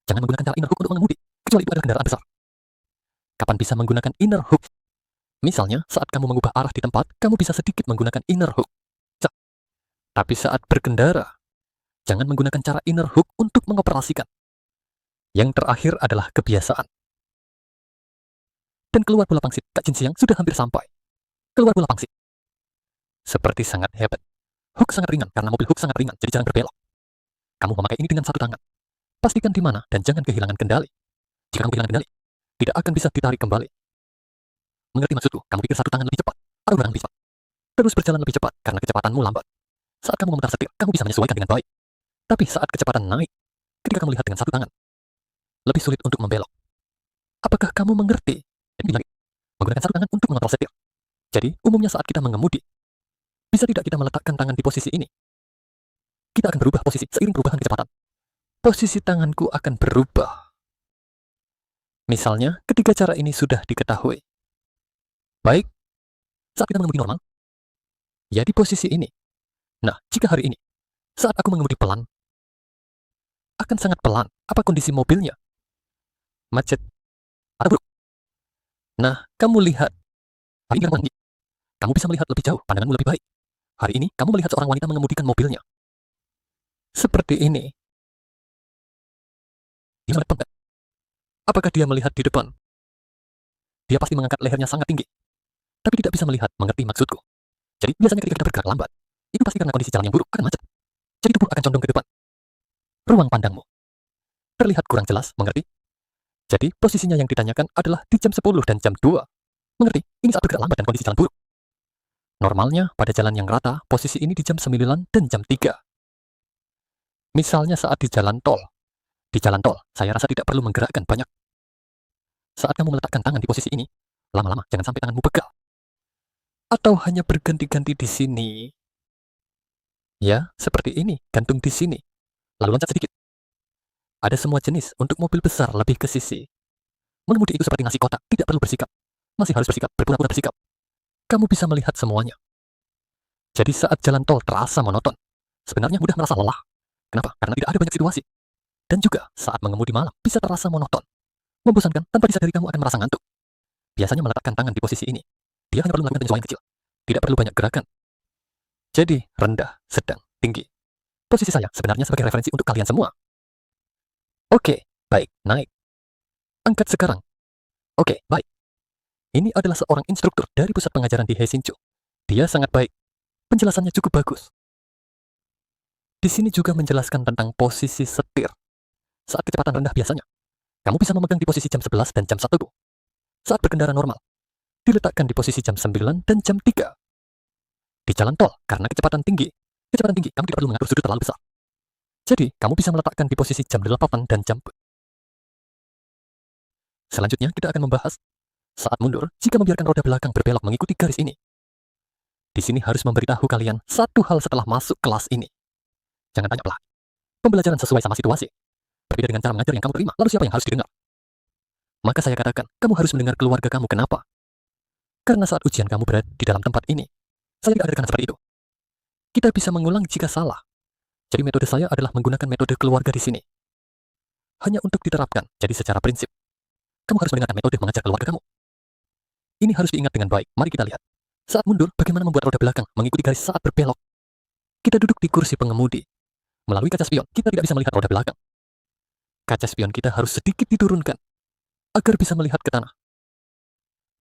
jangan menggunakan cara inner hook untuk mengemudi, kecuali itu adalah kendaraan besar. Kapan bisa menggunakan inner hook? Misalnya, saat kamu mengubah arah di tempat, kamu bisa sedikit menggunakan inner hook. Tapi saat berkendara, jangan menggunakan cara inner hook untuk mengoperasikan. Yang terakhir adalah kebiasaan. Dan keluar bola pangsit, Kak Jin Siang sudah hampir sampai. Keluar bola pangsit. Seperti sangat hebat. Hook sangat ringan, karena mobil hook sangat ringan, jadi jarang berbelok. Kamu memakai ini dengan satu tangan. Pastikan di mana dan jangan kehilangan kendali. Jika kamu kehilangan kendali, tidak akan bisa ditarik kembali. Mengerti maksudku? Kamu pikir satu tangan lebih cepat atau barang lebih cepat? Terus berjalan lebih cepat karena kecepatanmu lambat. Saat kamu memutar setir, kamu bisa menyesuaikan dengan baik. Tapi saat kecepatan naik, ketika kamu lihat dengan satu tangan, lebih sulit untuk membelok. Apakah kamu mengerti? Jadi lagi, menggunakan satu tangan untuk mengontrol setir. Jadi, umumnya saat kita mengemudi, bisa tidak kita meletakkan tangan di posisi ini? Kita akan berubah posisi seiring perubahan kecepatan. Posisi tanganku akan berubah. Misalnya, ketika cara ini sudah diketahui. Baik, saat kita mengemudi normal, ya di posisi ini. Nah, jika hari ini, saat aku mengemudi pelan, akan sangat pelan. Apa kondisi mobilnya? Macet atau buruk? Nah, kamu lihat. Hari ini kamu bisa melihat lebih jauh, pandanganmu lebih baik. Hari ini, kamu melihat seorang wanita mengemudikan mobilnya. Seperti ini. Dia melihat penggat. Apakah dia melihat di depan? Dia pasti mengangkat lehernya sangat tinggi. Tapi tidak bisa melihat, mengerti maksudku. Jadi, biasanya ketika kita bergerak lambat, itu pasti karena kondisi jalan yang buruk, akan macet. Jadi tubuh akan condong ke depan. Ruang pandangmu terlihat kurang jelas, mengerti? Jadi, posisinya yang ditanyakan adalah di jam 10 dan jam 2. Mengerti? Ini saat bergerak lambat dan kondisi jalan buruk. Normalnya, pada jalan yang rata, posisi ini di jam 9 dan jam 3. Misalnya saat di jalan tol. Di jalan tol, saya rasa tidak perlu menggerakkan banyak. Saat kamu meletakkan tangan di posisi ini, lama-lama jangan sampai tanganmu pegal. Atau hanya berganti-ganti di sini. Ya, seperti ini, gantung di sini. Lalu loncat sedikit. Ada semua jenis, untuk mobil besar lebih ke sisi. Mengemudi itu seperti nasi kotak, tidak perlu bersikap. Masih harus bersikap, berpura-pura bersikap. kamu bisa melihat semuanya. Jadi saat jalan tol terasa monoton, sebenarnya mudah merasa lelah. Kenapa? Karena tidak ada banyak situasi. Dan juga saat mengemudi malam bisa terasa monoton, membosankan tanpa disadari kamu akan merasa ngantuk. Biasanya meletakkan tangan di posisi ini, dia hanya perlu melakukan penyesuaian kecil. Tidak perlu banyak gerakan. Jadi rendah, sedang, tinggi. Posisi saya sebenarnya sebagai referensi untuk kalian semua. Oke, baik, naik. Angkat sekarang. Oke, baik. Ini adalah seorang instruktur dari pusat pengajaran di Heisincho. Dia sangat baik. Penjelasannya cukup bagus. Di sini juga menjelaskan tentang posisi setir. Saat kecepatan rendah biasanya, kamu bisa memegang di posisi jam 11 dan jam 1. Saat berkendara normal, diletakkan di posisi jam 9 dan jam 3. Di jalan tol, karena kecepatan tinggi, kamu tidak perlu mengatur sudut terlalu besar. Jadi, kamu bisa meletakkan di posisi jam 8 dan jam. Selanjutnya, kita akan membahas saat mundur jika membiarkan roda belakang berbelok mengikuti garis ini. Di sini harus memberitahu kalian satu hal setelah masuk kelas ini. Jangan tanya pelan. Pembelajaran sesuai sama situasi. Berbeda dengan cara mengajar yang kamu terima, lalu siapa yang harus didengar? Maka saya katakan, kamu harus mendengar keluarga kamu. Kenapa? Karena saat ujian kamu berada di dalam tempat ini, saya tidak ajarkan seperti itu. Kita bisa mengulang jika salah. Jadi metode saya adalah menggunakan metode keluarga di sini. Hanya untuk diterapkan, jadi secara prinsip. Kamu harus mendengarkan metode mengajar keluarga kamu. Ini harus diingat dengan baik. Mari kita lihat. Saat mundur, bagaimana membuat roda belakang mengikuti garis saat berbelok. Kita duduk di kursi pengemudi. Melalui kaca spion, kita tidak bisa melihat roda belakang. Kaca spion kita harus sedikit diturunkan, agar bisa melihat ke tanah.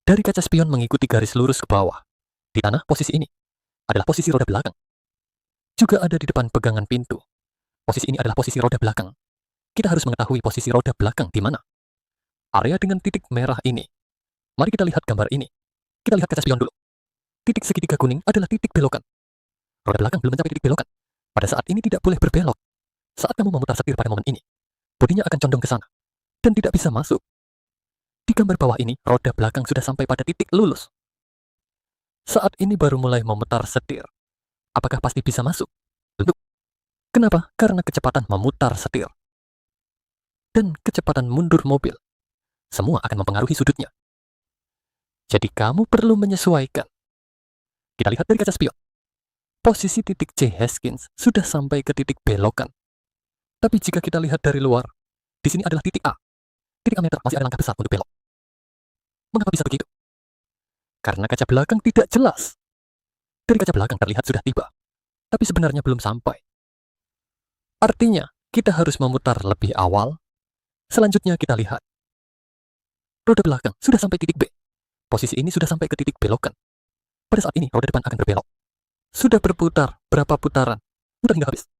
Dari kaca spion mengikuti garis lurus ke bawah. Di tanah, posisi ini adalah posisi roda belakang. Juga ada di depan pegangan pintu. Posisi ini adalah posisi roda belakang. Kita harus mengetahui posisi roda belakang di mana. Area dengan titik merah ini. Mari kita lihat gambar ini. Kita lihat kaca spion dulu. Titik segitiga kuning adalah titik belokan. Roda belakang belum mencapai titik belokan. Pada saat ini tidak boleh berbelok. Saat kamu memutar setir pada momen ini, bodinya akan condong ke sana dan tidak bisa masuk. Di gambar bawah ini, roda belakang sudah sampai pada titik lulus. Saat ini baru mulai memutar setir. Apakah pasti bisa masuk? Tentu. Kenapa? Karena kecepatan memutar setir dan kecepatan mundur mobil. Semua akan mempengaruhi sudutnya. Jadi kamu perlu menyesuaikan. Kita lihat dari kaca spion. Posisi titik C Haskins sudah sampai ke titik belokan. Tapi jika kita lihat dari luar, di sini adalah titik A. Titik ammeter masih ada langkah besar untuk belok. Mengapa bisa begitu? Karena kaca belakang tidak jelas. Dari kaca belakang terlihat sudah tiba, tapi sebenarnya belum sampai. Artinya, kita harus memutar lebih awal. Selanjutnya kita lihat. Roda belakang sudah sampai titik B. Posisi ini sudah sampai ke titik belokan. Pada saat ini, roda depan akan berbelok. Sudah berputar berapa putaran? Putar hingga habis.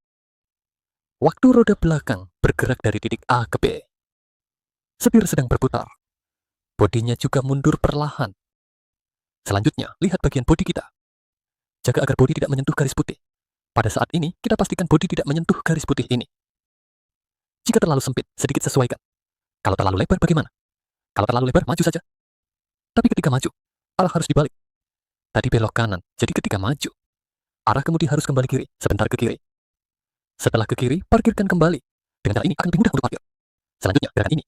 Waktu roda belakang bergerak dari titik A ke B. Setir sedang berputar. Bodinya juga mundur perlahan. Selanjutnya, lihat bagian bodi kita. Jaga agar bodi tidak menyentuh garis putih. Pada saat ini, kita pastikan bodi tidak menyentuh garis putih ini. Jika terlalu sempit, sedikit sesuaikan. Kalau terlalu lebar, bagaimana? Kalau terlalu lebar, maju saja. Tapi ketika maju, arah harus dibalik. Tadi belok kanan, jadi ketika maju, arah kemudi harus kembali kiri, sebentar ke kiri. Setelah ke kiri, parkirkan kembali. Dengan cara ini akan lebih mudah untuk parkir. Selanjutnya, gerakan ini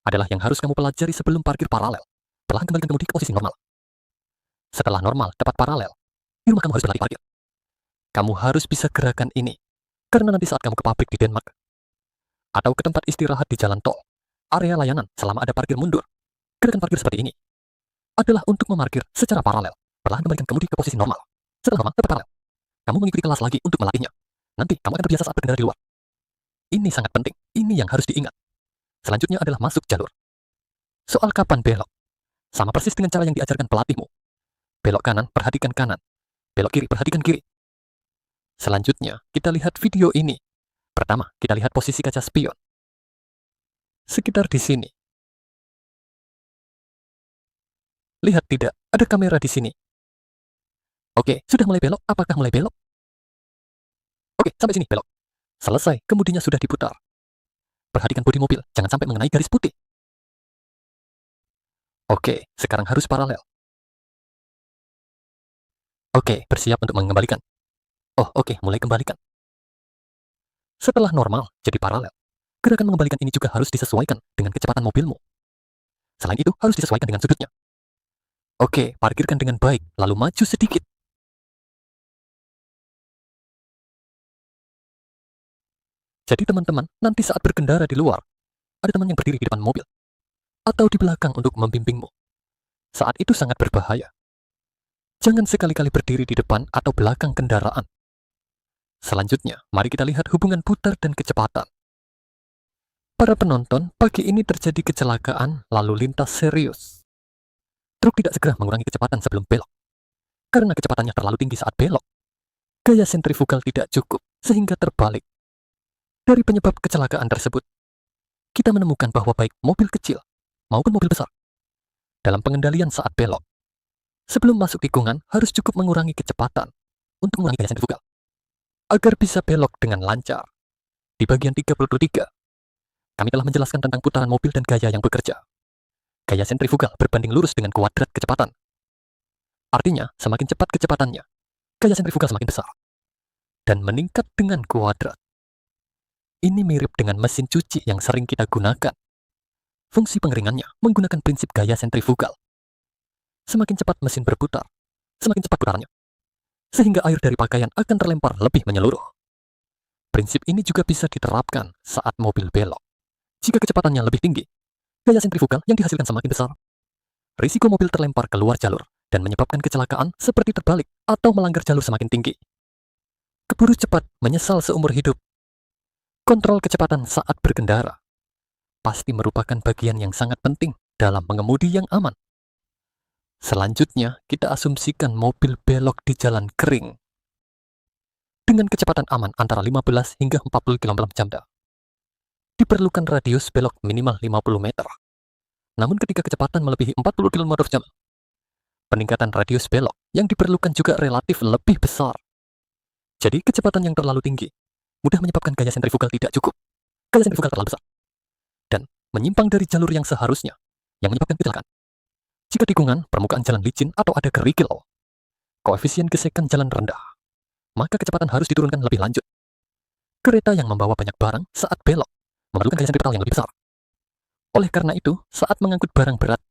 adalah yang harus kamu pelajari sebelum parkir paralel. Perlahan kembalikan kemudi ke posisi normal. Setelah normal, tepat paralel, di rumah kamu harus berlatih parkir. Kamu harus bisa gerakan ini, karena nanti saat kamu ke pabrik di Denmark, atau ke tempat istirahat di jalan tol, area layanan selama ada parkir mundur, gerakan parkir seperti ini adalah untuk memarkir secara paralel. Perlahan kembalikan kemudi ke posisi normal. Setelah normal, tepat paralel. Kamu mengikuti kelas lagi untuk melatihnya. Nanti kamu akan terbiasa saat berkendara di luar. Ini sangat penting. Ini yang harus diingat. Selanjutnya adalah masuk jalur. Soal kapan belok, sama persis dengan cara yang diajarkan pelatihmu. Belok kanan, perhatikan kanan. Belok kiri, perhatikan kiri. Selanjutnya, kita lihat video ini. Pertama, kita lihat posisi kaca spion. Sekitar di sini. Lihat tidak, ada kamera di sini. Oke, sudah mulai belok. Apakah mulai belok? Oke, sampai sini belok. Selesai, kemudinya sudah diputar. Perhatikan bodi mobil, jangan sampai mengenai garis putih. Oke, sekarang harus paralel. Oke, bersiap untuk mengembalikan. Oh, oke, mulai kembalikan. Setelah normal, jadi paralel. Gerakan mengembalikan ini juga harus disesuaikan dengan kecepatan mobilmu. Selain itu, harus disesuaikan dengan sudutnya. Oke, parkirkan dengan baik, lalu maju sedikit. Jadi teman-teman, nanti saat berkendara di luar, ada teman yang berdiri di depan mobil, atau di belakang untuk membimbingmu. Saat itu sangat berbahaya. Jangan sekali-kali berdiri di depan atau belakang kendaraan. Selanjutnya, mari kita lihat hubungan putar dan kecepatan. Para penonton, pagi ini terjadi kecelakaan lalu lintas serius. Truk tidak segera mengurangi kecepatan sebelum belok. Karena kecepatannya terlalu tinggi saat belok, gaya sentrifugal tidak cukup, sehingga terbalik. Dari penyebab kecelakaan tersebut, kita menemukan bahwa baik mobil kecil maupun mobil besar, dalam pengendalian saat belok, sebelum masuk tikungan harus cukup mengurangi kecepatan untuk mengurangi gaya sentrifugal, agar bisa belok dengan lancar. Di bagian 33, kami telah menjelaskan tentang putaran mobil dan gaya yang bekerja. Gaya sentrifugal berbanding lurus dengan kuadrat kecepatan. Artinya, semakin cepat kecepatannya, gaya sentrifugal semakin besar. Dan meningkat dengan kuadrat. Ini mirip dengan mesin cuci yang sering kita gunakan. Fungsi pengeringannya menggunakan prinsip gaya sentrifugal. Semakin cepat mesin berputar, semakin cepat putarannya. Sehingga air dari pakaian akan terlempar lebih menyeluruh. Prinsip ini juga bisa diterapkan saat mobil belok. Jika kecepatannya lebih tinggi, gaya sentrifugal yang dihasilkan semakin besar. Risiko mobil terlempar keluar jalur dan menyebabkan kecelakaan seperti terbalik atau melanggar jalur semakin tinggi. Keburu cepat menyesal seumur hidup. Kontrol kecepatan saat berkendara pasti merupakan bagian yang sangat penting dalam mengemudi yang aman. Selanjutnya, kita asumsikan mobil belok di jalan kering dengan kecepatan aman antara 15 hingga 40 km/jam. Diperlukan radius belok minimal 50 meter. Namun ketika kecepatan melebihi 40 km/jam, peningkatan radius belok yang diperlukan juga relatif lebih besar. Jadi kecepatan yang terlalu tinggi mudah menyebabkan gaya sentrifugal tidak cukup. Gaya sentrifugal terlalu besar. Dan menyimpang dari jalur yang seharusnya, yang menyebabkan kecelakaan. Jika tikungan, permukaan jalan licin atau ada kerikil, koefisien gesekan jalan rendah, maka kecepatan harus diturunkan lebih lanjut. Kereta yang membawa banyak barang saat belok memerlukan gaya sentrifugal yang lebih besar. Oleh karena itu, saat mengangkut barang berat,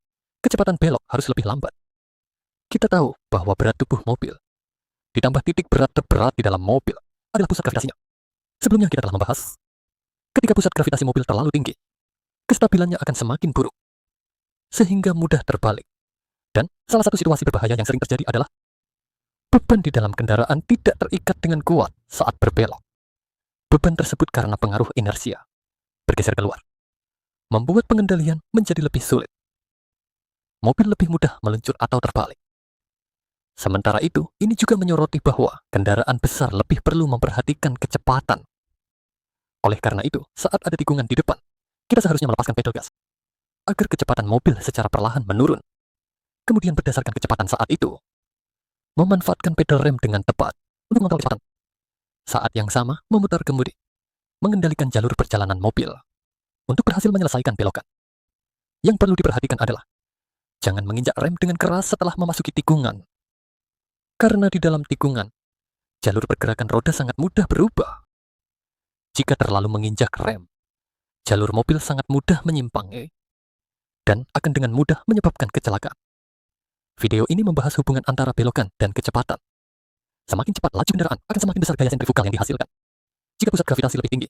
kecepatan belok harus lebih lambat. Kita tahu bahwa berat tubuh mobil ditambah titik berat terberat di dalam mobil adalah pusat gravitasinya. Sebelumnya kita telah membahas, ketika pusat gravitasi mobil terlalu tinggi, kestabilannya akan semakin buruk, sehingga mudah terbalik. Dan salah satu situasi berbahaya yang sering terjadi adalah beban di dalam kendaraan tidak terikat dengan kuat saat berbelok. Beban tersebut karena pengaruh inersia bergeser keluar, membuat pengendalian menjadi lebih sulit. Mobil lebih mudah meluncur atau terbalik. Sementara itu, ini juga menyoroti bahwa kendaraan besar lebih perlu memperhatikan kecepatan. Oleh karena itu, saat ada tikungan di depan, kita seharusnya melepaskan pedal gas, agar kecepatan mobil secara perlahan menurun. Kemudian berdasarkan kecepatan saat itu, memanfaatkan pedal rem dengan tepat untuk mengontrol kecepatan. Saat yang sama, memutar kemudi, mengendalikan jalur perjalanan mobil, untuk berhasil menyelesaikan belokan. Yang perlu diperhatikan adalah, jangan menginjak rem dengan keras setelah memasuki tikungan. Karena di dalam tikungan, jalur pergerakan roda sangat mudah berubah. Jika terlalu menginjak rem, jalur mobil sangat mudah menyimpang, dan akan dengan mudah menyebabkan kecelakaan. Video ini membahas hubungan antara belokan dan kecepatan. Semakin cepat laju kendaraan, akan semakin besar gaya sentrifugal yang dihasilkan. Jika pusat gravitasi lebih tinggi,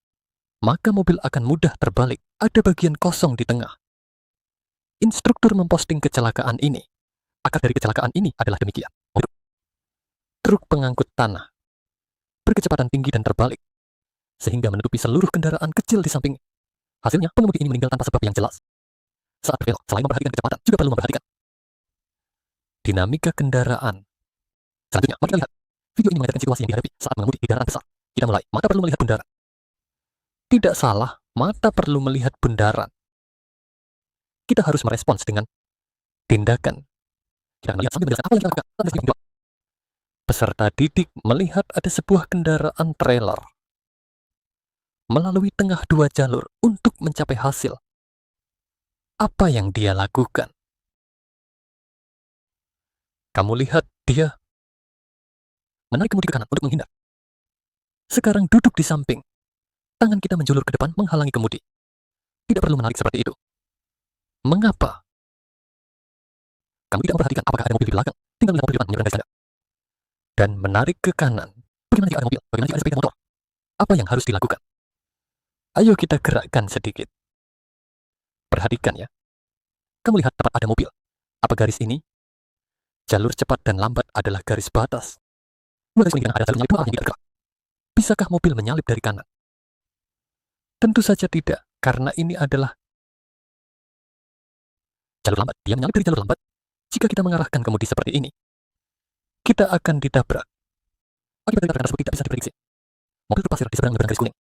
maka mobil akan mudah terbalik, ada bagian kosong di tengah. Instruktur memposting kecelakaan ini. Akar dari kecelakaan ini adalah demikian. Truk pengangkut tanah berkecepatan tinggi dan terbalik, sehingga menutupi seluruh kendaraan kecil di samping. Hasilnya, pengemudi ini meninggal tanpa sebab yang jelas. Saat berbelok, selain memperhatikan kecepatan, juga perlu memperhatikan dinamika kendaraan. Selanjutnya, mari kita lihat. Video ini mengajarkan situasi yang dihadapi saat mengemudi di kendaraan besar. Kita mulai, mata perlu melihat bundaran. Tidak salah, mata perlu melihat bundaran. Kita harus merespons dengan tindakan. Kita akan melihat sambil menjelaskan apa yang kita lakukan. Peserta didik melihat ada sebuah kendaraan trailer melalui tengah dua jalur untuk mencapai hasil. Apa yang dia lakukan? Kamu lihat dia menarik kemudi ke kanan untuk menghindar. Sekarang duduk di samping. Tangan kita menjulur ke depan menghalangi kemudi. Tidak perlu menarik seperti itu. Mengapa? Kamu tidak memperhatikan apakah ada mobil di belakang. Tinggal melihat mobil di depan menyeberang garis tanda. Dan menarik ke kanan. Bagaimana jika ada mobil? Bagaimana jika ada sepeda motor? Apa yang harus dilakukan? Ayo kita gerakkan sedikit. Perhatikan ya. Kamu lihat tepat ada mobil. Apa garis ini? Jalur cepat dan lambat adalah garis batas. Dua garis kuning ada jalur menyalip dua arah yang tidak bergerak. Bisakah mobil menyalip dari kanan? Tentu saja tidak, karena ini adalah jalur lambat. Dia menyalip dari jalur lambat. Jika kita mengarahkan kemudi seperti ini, kita akan ditabrak. Akibat dari tabrakan tersebut tidak bisa diprediksi. Mobil terpasir di seberang menyeberang garis kuning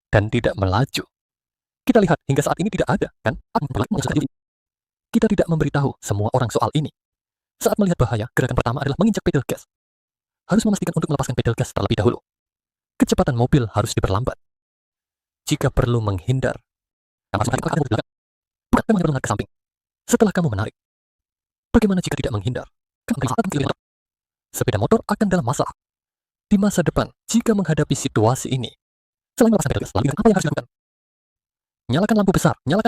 dan tidak melaju. Kita lihat hingga saat ini tidak ada, kan? Kita tidak memberitahu semua orang soal ini. Saat melihat bahaya, gerakan pertama adalah menginjak pedal gas. Harus memastikan untuk melepaskan pedal gas terlebih dahulu. Kecepatan mobil harus diperlambat. Jika perlu menghindar, kamu harus menarik ke belakang. Bukan memang menarik ke samping. Setelah kamu menarik, bagaimana jika tidak menghindar? Sepeda motor akan dalam masalah. Di masa depan, jika menghadapi situasi ini, selain melepaskan pedal gas, lalu apa yang harus dilakukan? Nyalakan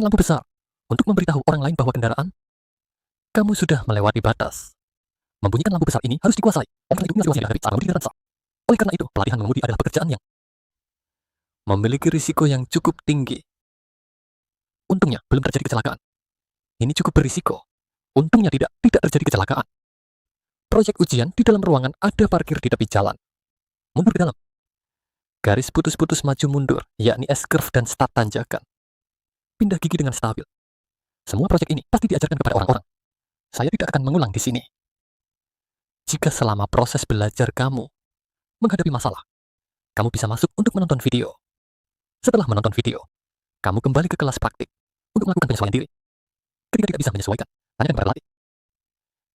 lampu besar, untuk memberitahu orang lain bahwa kendaraan kamu sudah melewati batas. Membunyikan lampu besar ini harus dikuasai. Oleh karena itu, pelatihan mengemudi adalah pekerjaan yang memiliki risiko yang cukup tinggi. Untungnya, belum terjadi kecelakaan. Ini cukup berisiko. Untungnya tidak terjadi kecelakaan. Proyek ujian di dalam ruangan ada parkir di tepi jalan. Mundur ke dalam. Garis putus-putus maju mundur, yakni S-curve dan start tanjakan. Pindah gigi dengan stabil. Semua proyek ini pasti diajarkan kepada orang-orang. Saya tidak akan mengulang di sini. Jika selama proses belajar kamu menghadapi masalah, kamu bisa masuk untuk menonton video. Setelah menonton video, kamu kembali ke kelas praktik untuk melakukan penyesuaian diri. Ketika tidak bisa menyesuaikan, tanyakan kepada pelatih.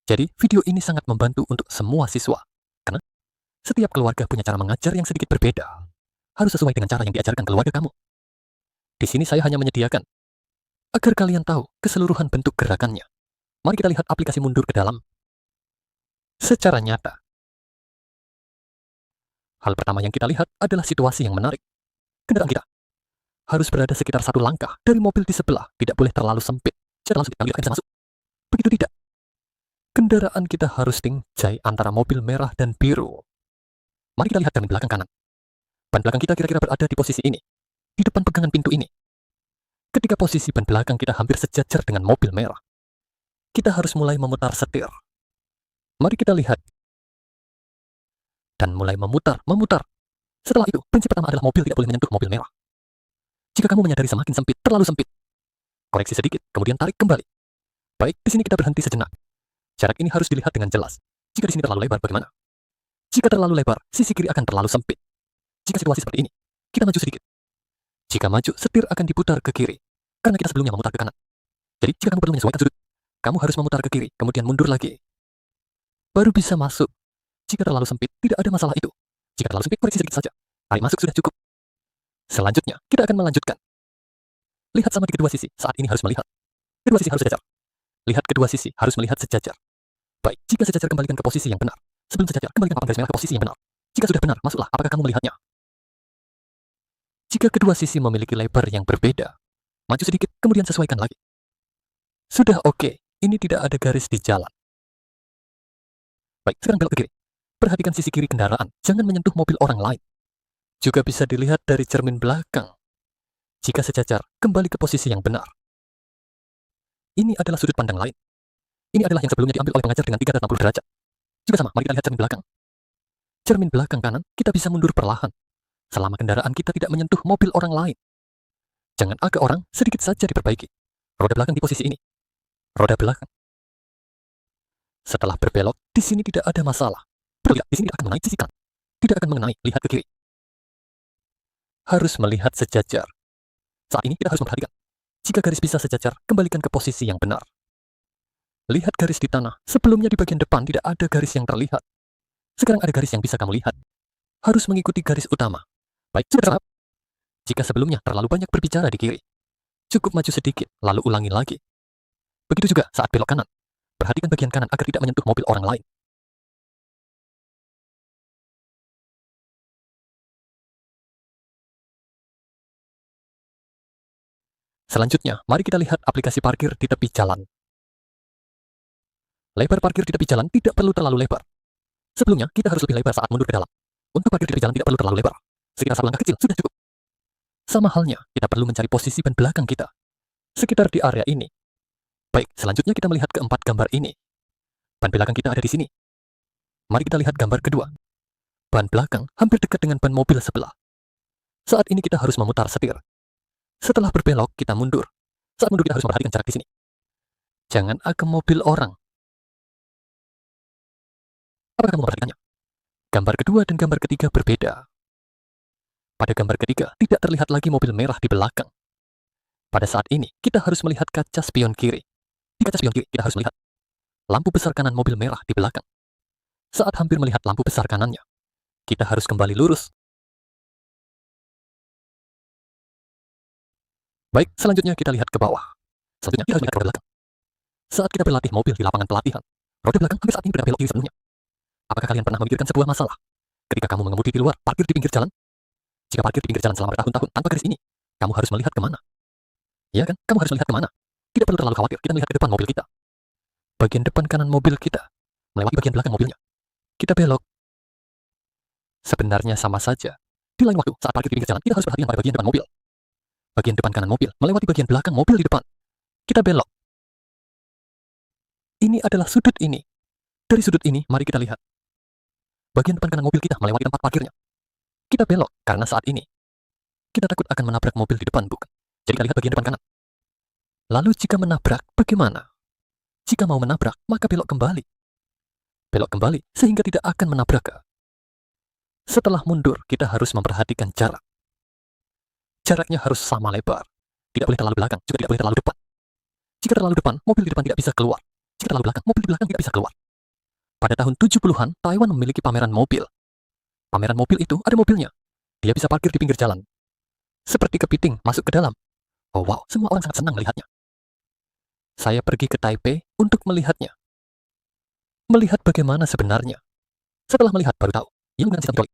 Jadi, video ini sangat membantu untuk semua siswa. Karena setiap keluarga punya cara mengajar yang sedikit berbeda. Harus sesuai dengan cara yang diajarkan keluarga kamu. Di sini saya hanya menyediakan agar kalian tahu keseluruhan bentuk gerakannya. Mari kita lihat aplikasi mundur ke dalam secara nyata. Hal pertama yang kita lihat adalah situasi yang menarik. Kendaraan kita harus berada sekitar 1 langkah dari mobil di sebelah, tidak boleh terlalu sempit. Jika terlalu sempit, kami bisa masuk. Begitu tidak. Kendaraan kita harus tinggai antara mobil merah dan biru. Mari kita lihat cermin belakang kanan. Ban belakang kita kira-kira berada di posisi ini, di depan pegangan pintu ini. Ketika posisi ban belakang kita hampir sejajar dengan mobil merah, kita harus mulai memutar setir. Mari kita lihat. Dan mulai memutar. Setelah itu, prinsip pertama adalah mobil tidak boleh menyentuh mobil merah. Jika kamu menyadari semakin sempit, terlalu sempit, koreksi sedikit, kemudian tarik kembali. Baik, di sini kita berhenti sejenak. Jarak ini harus dilihat dengan jelas. Jika di sini terlalu lebar, bagaimana? Jika terlalu lebar, sisi kiri akan terlalu sempit. Jika situasi seperti ini, kita maju sedikit. Jika maju, setir akan diputar ke kiri, karena kita sebelumnya memutar ke kanan. Jadi, jika kamu perlu menyesuaikan sudut, kamu harus memutar ke kiri, kemudian mundur lagi. Baru bisa masuk. Jika terlalu sempit, tidak ada masalah itu. Jika terlalu sempit, koreksi sedikit saja. Tarik masuk sudah cukup. Selanjutnya, kita akan melanjutkan. Lihat sama di kedua sisi, saat ini harus melihat. Kedua sisi harus sejajar. Lihat kedua sisi harus melihat sejajar. Baik, jika sejajar kembalikan ke posisi yang benar. Sebelum sejajar, kembalikan papan garis merah ke posisi yang benar. Jika sudah benar, masuklah. Apakah kamu melihatnya? Jika kedua sisi memiliki lebar yang berbeda, maju sedikit, kemudian sesuaikan lagi. Sudah oke, ini tidak ada garis di jalan. Baik, sekarang belok ke kiri. Perhatikan sisi kiri kendaraan, jangan menyentuh mobil orang lain. Juga bisa dilihat dari cermin belakang. Jika sejajar, kembali ke posisi yang benar. Ini adalah sudut pandang lain. Ini adalah yang sebelumnya diambil oleh pengajar dengan 360 derajat. Juga sama, mari kita lihat cermin belakang. Cermin belakang kanan, kita bisa mundur perlahan. Selama kendaraan kita tidak menyentuh mobil orang lain. Jangan agak orang, sedikit saja diperbaiki. Roda belakang di posisi ini. Roda belakang. Setelah berbelok, di sini tidak ada masalah. Berlihat, di sini tidak akan mengenai sisi kanan. Tidak akan mengenai, lihat ke kiri. Harus melihat sejajar. Saat ini kita harus memperhatikan. Jika garis bisa sejajar, kembalikan ke posisi yang benar. Lihat garis di tanah. Sebelumnya di bagian depan tidak ada garis yang terlihat. Sekarang ada garis yang bisa kamu lihat. Harus mengikuti garis utama. Baik, sudah. Jika sebelumnya terlalu banyak berbicara di kiri, cukup maju sedikit, lalu ulangi lagi. Begitu juga saat belok kanan. Perhatikan bagian kanan agar tidak menyentuh mobil orang lain. Selanjutnya, mari kita lihat aplikasi parkir di tepi jalan. Lebar parkir di tepi jalan tidak perlu terlalu lebar. Sebelumnya, kita harus lebih lebar saat mundur ke dalam. Untuk parkir di tepi jalan tidak perlu terlalu lebar. Sekitar satu langkah kecil sudah cukup. Sama halnya, kita perlu mencari posisi ban belakang kita. Sekitar di area ini. Baik, selanjutnya kita melihat keempat gambar ini. Ban belakang kita ada di sini. Mari kita lihat gambar kedua. Ban belakang hampir dekat dengan ban mobil sebelah. Saat ini kita harus memutar setir. Setelah berbelok, kita mundur. Saat mundur kita harus memperhatikan jarak di sini. Jangan agem mobil orang. Apakah kamu memperhatikannya? Gambar kedua dan gambar ketiga berbeda. Pada gambar ketiga, tidak terlihat lagi mobil merah di belakang. Pada saat ini, kita harus melihat kaca spion kiri. Di kaca spion kiri, kita harus melihat lampu besar kanan mobil merah di belakang. Saat hampir melihat lampu besar kanannya, kita harus kembali lurus. Baik, selanjutnya kita lihat ke bawah. Selanjutnya kita harus melihat ke roda belakang. Saat kita berlatih mobil di lapangan pelatihan, roda belakang hampir saat ini berbelok kiri sebelumnya. Apakah kalian pernah memikirkan sebuah masalah? Ketika kamu mengemudi di luar, parkir di pinggir jalan? Jika parkir di pinggir jalan selama bertahun-tahun tanpa garis ini, kamu harus melihat kemana? Ya kan? Kamu harus melihat kemana? Tidak perlu terlalu khawatir, kita melihat ke depan mobil kita. Bagian depan kanan mobil kita, melewati bagian belakang mobilnya. Kita belok. Sebenarnya sama saja. Di lain waktu, saat parkir di pinggir jalan, kita harus perhatikan pada bagian depan mobil. Bagian depan kanan mobil, melewati bagian belakang mobil di depan. Kita belok. Ini adalah sudut ini. Dari sudut ini, mari kita lihat. Bagian depan kanan mobil kita melewati tempat parkirnya. Kita belok, karena saat ini, kita takut akan menabrak mobil di depan, bukan? Jadi kita lihat bagian depan kanan. Lalu jika menabrak, bagaimana? Jika mau menabrak, maka belok kembali. Belok kembali, sehingga tidak akan menabrak. Setelah mundur, kita harus memperhatikan jarak. Jaraknya harus sama lebar. Tidak boleh terlalu belakang, juga tidak boleh terlalu depan. Jika terlalu depan, mobil di depan tidak bisa keluar. Jika terlalu belakang, mobil di belakang tidak bisa keluar. Pada tahun 70-an, Taiwan memiliki pameran mobil. Pameran mobil itu ada mobilnya. Dia bisa parkir di pinggir jalan. Seperti kepiting masuk ke dalam. Oh wow, semua orang sangat senang melihatnya. Saya pergi ke Taipei untuk melihatnya. Melihat bagaimana sebenarnya. Setelah melihat, baru tahu. Yang menggunakan sistem hidrolik.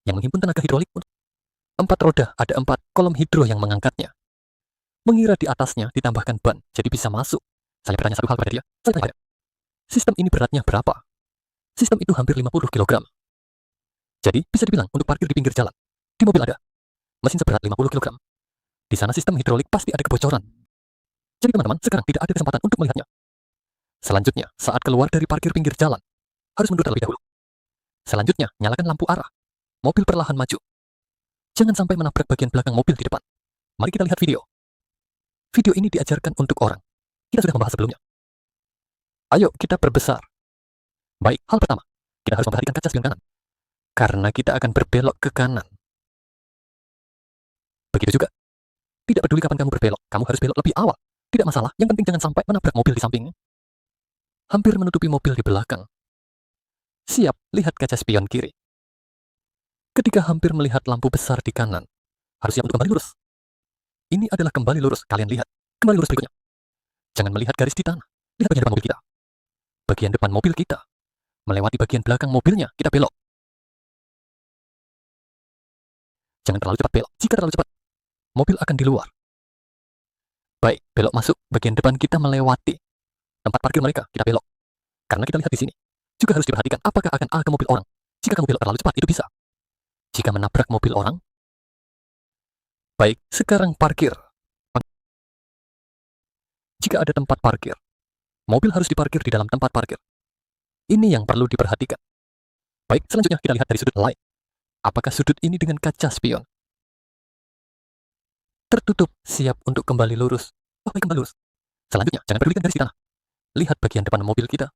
Yang menghimpun tenaga hidrolik untuk 4 roda, ada 4 kolom hidro yang mengangkatnya. Mengira di atasnya ditambahkan ban, jadi bisa masuk. Saya bertanya satu hal pada dia. Saya tanya pada, sistem ini beratnya berapa? Sistem itu hampir 50 kg. Jadi, bisa dibilang untuk parkir di pinggir jalan. Di mobil ada mesin seberat 50 kg. Di sana sistem hidrolik pasti ada kebocoran. Jadi teman-teman, sekarang tidak ada kesempatan untuk melihatnya. Selanjutnya, saat keluar dari parkir pinggir jalan, harus mundur terlebih dahulu. Selanjutnya, nyalakan lampu arah. Mobil perlahan maju. Jangan sampai menabrak bagian belakang mobil di depan. Mari kita lihat video. Video ini diajarkan untuk orang. Kita sudah membahas sebelumnya. Ayo kita perbesar. Baik, hal pertama, kita harus memperhatikan kaca spion kanan. Karena kita akan berbelok ke kanan. Begitu juga. Tidak peduli kapan kamu berbelok, kamu harus belok lebih awal. Tidak masalah, yang penting jangan sampai menabrak mobil di samping. Hampir menutupi mobil di belakang. Siap, lihat kaca spion kiri. Ketika hampir melihat lampu besar di kanan, harus siap untuk kembali lurus. Ini adalah kembali lurus, kalian lihat. Kembali lurus berikutnya. Jangan melihat garis di tanah. Lihat bagian depan mobil kita. Bagian depan mobil kita. Melewati bagian belakang mobilnya, kita belok. Jangan terlalu cepat belok. Jika terlalu cepat, mobil akan di luar. Baik, belok masuk. Bagian depan kita melewati tempat parkir mereka, kita belok. Karena kita lihat di sini. Juga harus diperhatikan apakah akan ke mobil orang. Jika kamu belok terlalu cepat, itu bisa. Jika menabrak mobil orang. Baik, sekarang parkir. Jika ada tempat parkir, mobil harus diparkir di dalam tempat parkir. Ini yang perlu diperhatikan. Baik, selanjutnya kita lihat dari sudut lain. Apakah sudut ini dengan kaca spion? Tertutup, siap untuk kembali lurus. Oh, baik, kembali lurus. Selanjutnya, jangan pedulikan garis di tanah. Lihat bagian depan mobil kita.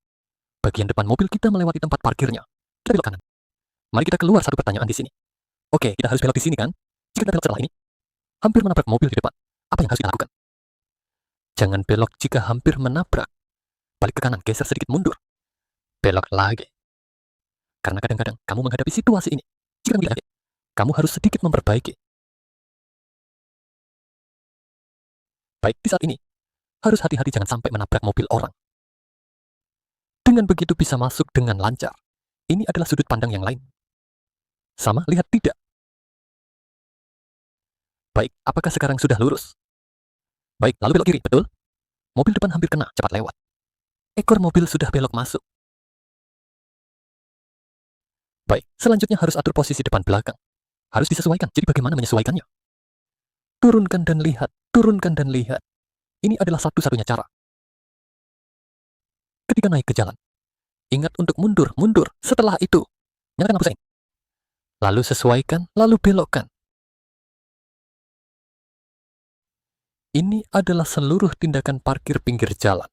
Bagian depan mobil kita melewati tempat parkirnya. Kita belok kanan. Mari kita keluar satu pertanyaan di sini. Oke, kita harus belok di sini kan? Jika kita belok setelah ini, hampir menabrak mobil di depan. Apa yang harus kita lakukan? Jangan belok jika hampir menabrak. Balik ke kanan, geser sedikit mundur. Belok lagi. Karena kadang-kadang kamu menghadapi situasi ini. Jika kamu tidak, kamu harus sedikit memperbaiki. Baik, di saat ini, harus hati-hati jangan sampai menabrak mobil orang. Dengan begitu bisa masuk dengan lancar. Ini adalah sudut pandang yang lain. Sama, lihat tidak? Baik, apakah sekarang sudah lurus? Baik, lalu belok kiri, betul? Mobil depan hampir kena, cepat lewat. ekor mobil sudah belok masuk. Baik, selanjutnya harus atur posisi depan belakang. Harus disesuaikan, jadi bagaimana menyesuaikannya? Turunkan dan lihat, turunkan dan lihat. Ini adalah satu-satunya cara. Ketika naik ke jalan, ingat untuk mundur, mundur. Setelah itu, nyalakan lampu sein. Lalu sesuaikan, lalu belokkan. Ini adalah seluruh tindakan parkir pinggir jalan.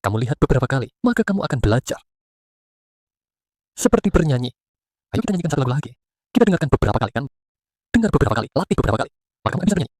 Kamu lihat beberapa kali, maka kamu akan belajar. Seperti bernyanyi. Ayo kita nyanyikan satu lagu lagi. Kita dengarkan beberapa kali, kan? Dengar beberapa kali, latih beberapa kali. Maka kamu akan bisa bernyanyi.